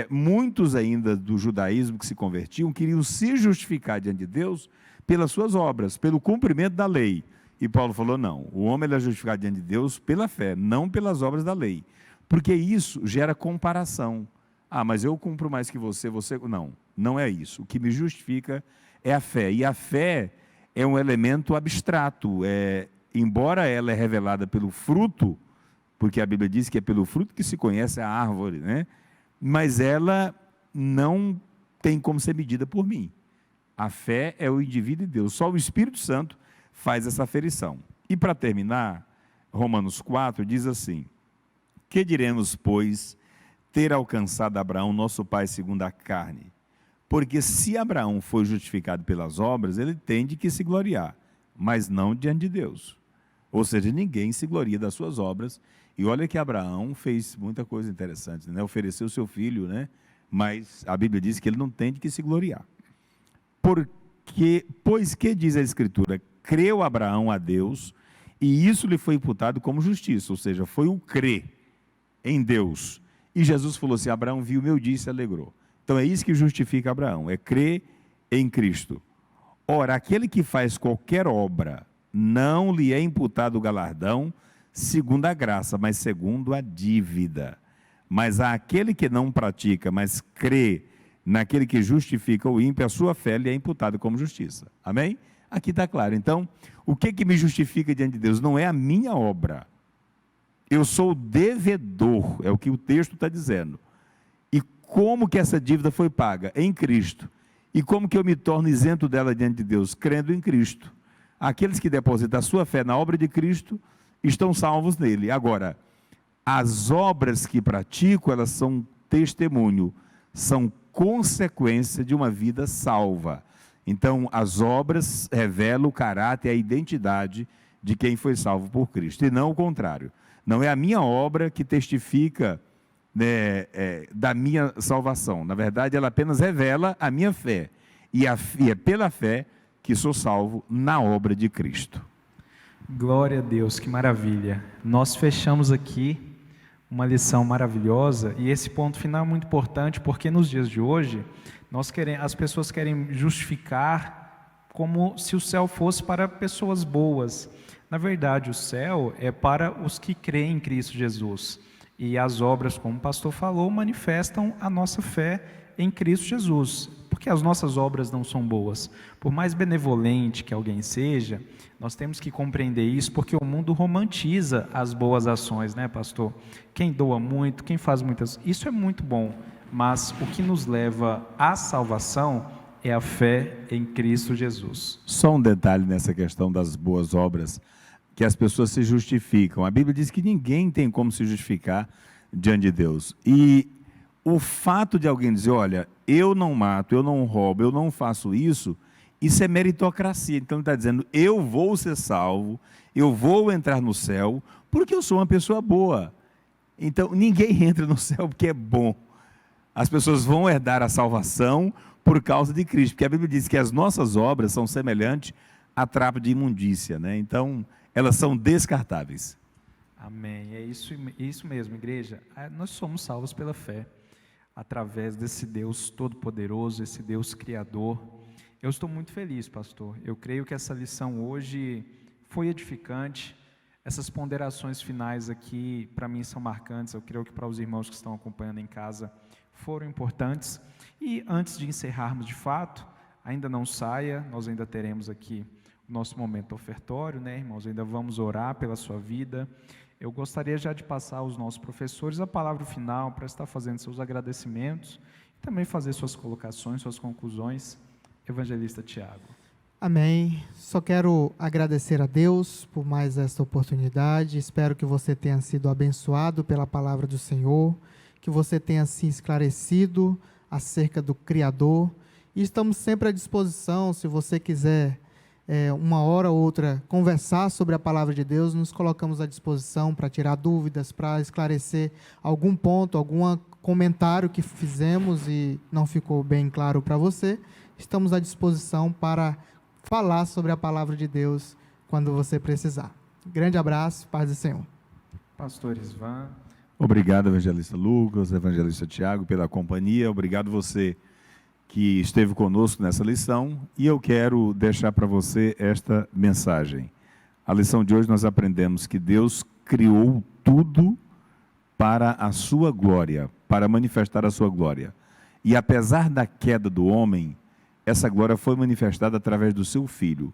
muitos ainda do judaísmo que se convertiam queriam se justificar diante de Deus pelas suas obras, pelo cumprimento da lei. E Paulo falou: não, o homem é justificado diante de Deus pela fé, não pelas obras da lei. Porque isso gera comparação. Ah, mas eu cumpro mais que você. Não, não é isso. O que me justifica é a fé. E a fé é um elemento abstrato. Embora ela é revelada pelo fruto porque a Bíblia diz que é pelo fruto que se conhece a árvore, né? Mas ela não tem como ser medida por mim. A fé é o indivíduo e Deus. Só o Espírito Santo faz essa aferição. E para terminar, Romanos 4 diz assim: que diremos, pois, ter alcançado Abraão, nosso pai segundo a carne? Porque se Abraão foi justificado pelas obras, ele tem de que se gloriar, mas não diante de Deus. Ou seja, ninguém se gloria das suas obras. E olha que Abraão fez muita coisa interessante, né? Ofereceu seu filho, né? Mas a Bíblia diz que ele não tem de que se gloriar. Pois que diz a Escritura? Creu Abraão a Deus, e isso lhe foi imputado como justiça, ou seja, foi o crer em Deus. E Jesus falou assim: Abraão viu meu dia e se alegrou. Então é isso que justifica Abraão, é crer em Cristo. Ora, aquele que faz qualquer obra, não lhe é imputado o galardão segundo a graça, mas segundo a dívida. Mas àquele que não pratica, mas crê naquele que justifica o ímpio, a sua fé lhe é imputada como justiça. Amém? Aqui está claro. Então, o que me justifica diante de Deus? Não é a minha obra. Eu sou devedor, é o que o texto está dizendo. E como que essa dívida foi paga? Em Cristo. E como que eu me torno isento dela diante de Deus? Crendo em Cristo. Aqueles que depositam a sua fé na obra de Cristo estão salvos nele. Agora, as obras que pratico, elas são testemunho, são consequência de uma vida salva. Então, as obras revelam o caráter e a identidade de quem foi salvo por Cristo, e não o contrário. Não é a minha obra que testifica, né, da minha salvação. Na verdade, ela apenas revela a minha fé. E é pela fé que sou salvo na obra de Cristo. Glória a Deus, que maravilha. Nós fechamos aqui uma lição maravilhosa, e esse ponto final é muito importante, porque nos dias de hoje, as pessoas querem justificar como se o céu fosse para pessoas boas. Na verdade, o céu é para os que creem em Cristo Jesus. E as obras, como o pastor falou, manifestam a nossa fé em Cristo Jesus. Porque as nossas obras não são boas. Por mais benevolente que alguém seja, nós temos que compreender isso, porque o mundo romantiza as boas ações, né, pastor? Quem doa muito, quem faz muitas... Isso é muito bom, mas o que nos leva à salvação é a fé em Cristo Jesus. Só um detalhe nessa questão das boas obras, que as pessoas se justificam. A Bíblia diz que ninguém tem como se justificar diante de Deus. E o fato de alguém dizer, olha, eu não mato, eu não roubo, eu não faço isso, isso é meritocracia. Então ele está dizendo, eu vou ser salvo, eu vou entrar no céu, porque eu sou uma pessoa boa. Então ninguém entra no céu porque é bom. As pessoas vão herdar a salvação por causa de Cristo, porque a Bíblia diz que as nossas obras são semelhantes a trapo de imundícia, né? Então elas são descartáveis. Amém, é isso mesmo, igreja. Nós somos salvos pela fé, através desse Deus todo-poderoso, esse Deus criador. Eu estou muito feliz, pastor. Eu creio que essa lição hoje foi edificante. Essas ponderações finais aqui, para mim, são marcantes. Eu creio que para os irmãos que estão acompanhando em casa, foram importantes. E antes de encerrarmos de fato, ainda não saia, nós ainda teremos aqui o nosso momento ofertório, né, irmãos? Ainda vamos orar pela sua vida. Eu gostaria já de passar aos nossos professores a palavra final para estar fazendo seus agradecimentos e também fazer suas colocações, suas conclusões. Evangelista Tiago. Amém. Só quero agradecer a Deus por mais esta oportunidade. Espero que você tenha sido abençoado pela palavra do Senhor, que você tenha se esclarecido acerca do Criador. E estamos sempre à disposição, se você quiser uma hora ou outra conversar sobre a palavra de Deus, nos colocamos à disposição para tirar dúvidas, para esclarecer algum ponto, algum comentário que fizemos e não ficou bem claro para você. Estamos à disposição para falar sobre a palavra de Deus quando você precisar. Grande abraço, paz do Senhor. Pastor Isvan. Obrigado, evangelista Lucas, evangelista Tiago, pela companhia. Obrigado você que esteve conosco nessa lição, e eu quero deixar para você esta mensagem. A lição de hoje nós aprendemos que Deus criou tudo para a sua glória, para manifestar a sua glória. E apesar da queda do homem, essa glória foi manifestada através do seu Filho.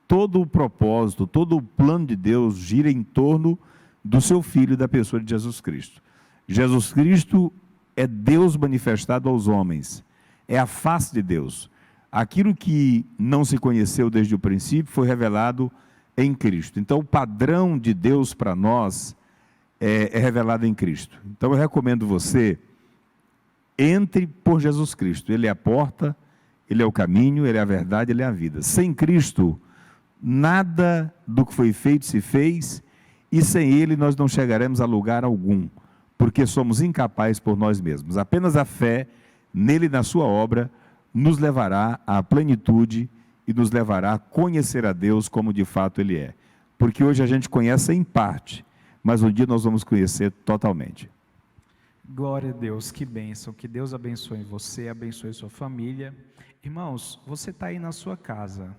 Todo o propósito, todo o plano de Deus gira em torno do seu Filho e da pessoa de Jesus Cristo. Jesus Cristo é Deus manifestado aos homens, é a face de Deus. Aquilo que não se conheceu desde o princípio foi revelado em Cristo. Então, o padrão de Deus para nós é revelado em Cristo. Então, eu recomendo você, entre por Jesus Cristo. Ele é a porta, Ele é o caminho, Ele é a verdade, Ele é a vida. Sem Cristo, nada do que foi feito se fez, e sem Ele nós não chegaremos a lugar algum, porque somos incapazes por nós mesmos. Apenas a fé nele e na sua obra nos levará à plenitude e nos levará a conhecer a Deus como de fato Ele é. Porque hoje a gente conhece em parte, mas um dia nós vamos conhecer totalmente. Glória a Deus, que bênção, que Deus abençoe você, abençoe sua família. Irmãos, você está aí na sua casa,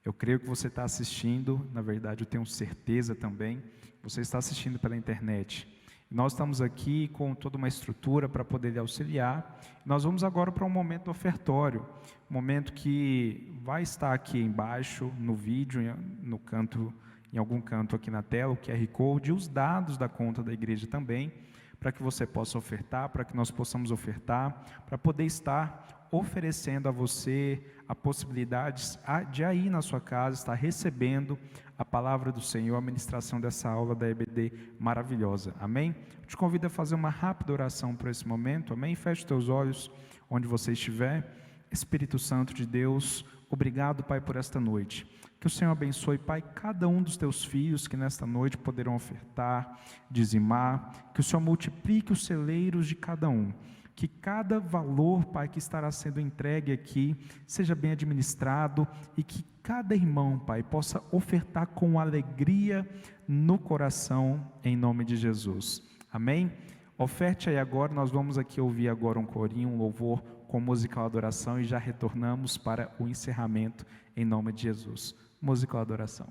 eu creio que você está assistindo, na verdade eu tenho certeza também, você está assistindo pela internet. Nós estamos aqui com toda uma estrutura para poder lhe auxiliar. Nós vamos agora para um momento ofertório, um momento que vai estar aqui embaixo, no vídeo, no canto, em algum canto aqui na tela, o QR Code, e os dados da conta da igreja também, para que você possa ofertar, para que nós possamos ofertar, para poder estar oferecendo a você a possibilidade de aí na sua casa estar recebendo a palavra do Senhor, a ministração dessa aula da EBD maravilhosa, amém? Eu te convido a fazer uma rápida oração por esse momento, amém? Feche teus olhos onde você estiver. Espírito Santo de Deus, obrigado, Pai, por esta noite. Que o Senhor abençoe, Pai, cada um dos teus filhos que nesta noite poderão ofertar, dizimar, que o Senhor multiplique os celeiros de cada um, que cada valor, Pai, que estará sendo entregue aqui, seja bem administrado, e que cada irmão, Pai, possa ofertar com alegria no coração, em nome de Jesus, amém? Oferte aí agora, nós vamos aqui ouvir agora um corinho, um louvor com musical adoração, e já retornamos para o encerramento, em nome de Jesus. Musical adoração.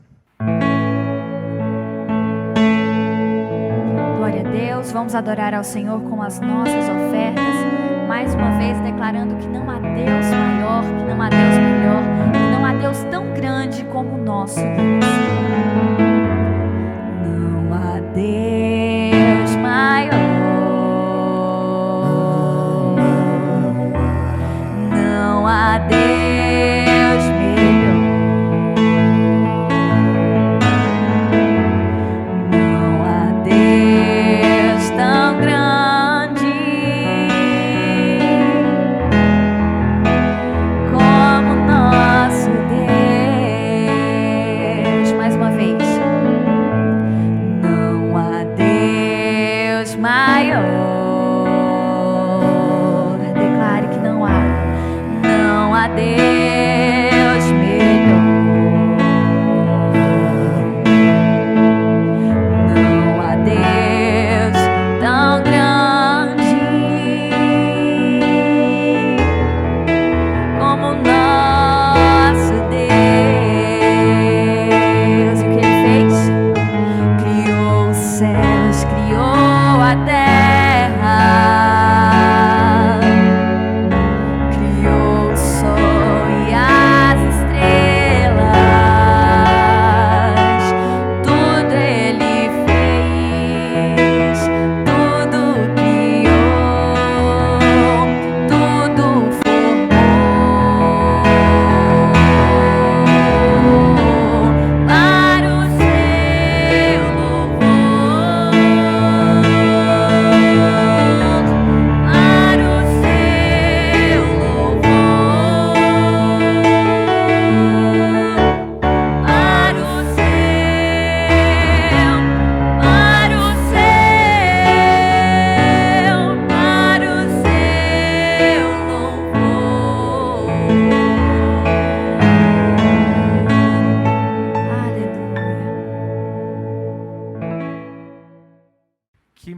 Glória a Deus, vamos adorar ao Senhor com as nossas ofertas, mais uma vez declarando que não há Deus maior, que não há Deus melhor, que não há Deus tão grande como o nosso Deus. Não há Deus maior, não há Deus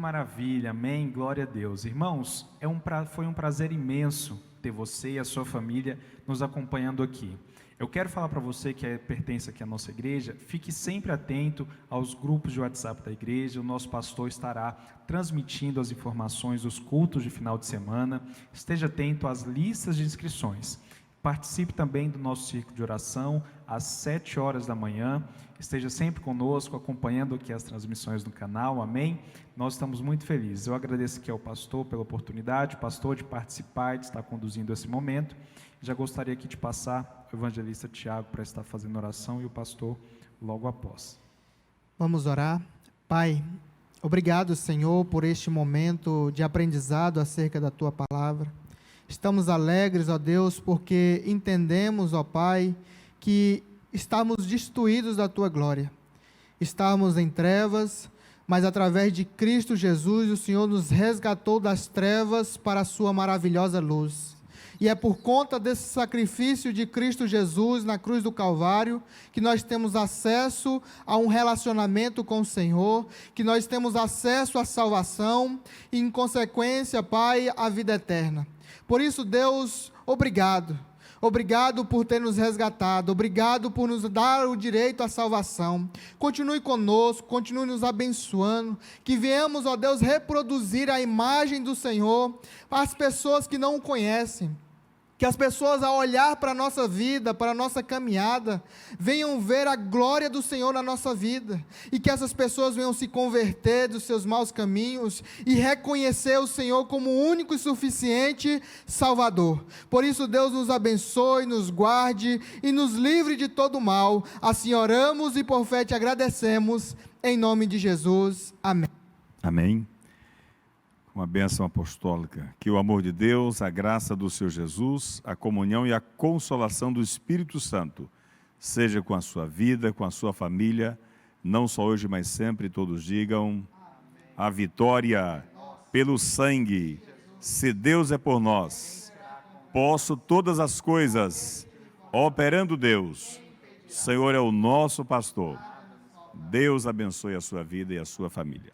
Maravilha, amém, glória a Deus. Irmãos, foi um prazer imenso ter você e a sua família nos acompanhando aqui. Eu quero falar para você que pertence aqui à nossa igreja, fique sempre atento aos grupos de WhatsApp da igreja, o nosso pastor estará transmitindo as informações dos cultos de final de semana, esteja atento às listas de inscrições. Participe também do nosso círculo de oração às 7 horas da manhã. Esteja sempre conosco, acompanhando aqui as transmissões no canal, amém? Nós estamos muito felizes. Eu agradeço aqui ao pastor pela oportunidade, pastor, de participar e de estar conduzindo esse momento. Já gostaria aqui de passar o evangelista Tiago para estar fazendo oração e o pastor logo após. Vamos orar. Pai, obrigado, Senhor, por este momento de aprendizado acerca da Tua Palavra. Estamos alegres, ó Deus, porque entendemos, ó Pai, que estamos destituídos da Tua glória. Estamos em trevas, mas através de Cristo Jesus, o Senhor nos resgatou das trevas para a Sua maravilhosa luz. E é por conta desse sacrifício de Cristo Jesus na cruz do Calvário que nós temos acesso a um relacionamento com o Senhor, que nós temos acesso à salvação e, em consequência, Pai, à vida eterna. Por isso, Deus, obrigado. Obrigado por ter nos resgatado, obrigado por nos dar o direito à salvação. Continue conosco, continue nos abençoando, que venhamos, ó Deus, reproduzir a imagem do Senhor para as pessoas que não o conhecem. Que as pessoas, ao olhar para a nossa vida, para a nossa caminhada, venham ver a glória do Senhor na nossa vida. E que essas pessoas venham se converter dos seus maus caminhos e reconhecer o Senhor como o único e suficiente Salvador. Por isso, Deus nos abençoe, nos guarde e nos livre de todo mal. Assim oramos e por fé te agradecemos. Em nome de Jesus. Amém. Amém. Uma bênção apostólica. Que o amor de Deus, a graça do Senhor Jesus, a comunhão e a consolação do Espírito Santo seja com a sua vida, com a sua família, não só hoje, mas sempre. Todos digam: amém. A vitória pelo sangue. Se Deus é por nós, posso todas as coisas, operando Deus. O Senhor é o nosso pastor. Deus abençoe a sua vida e a sua família.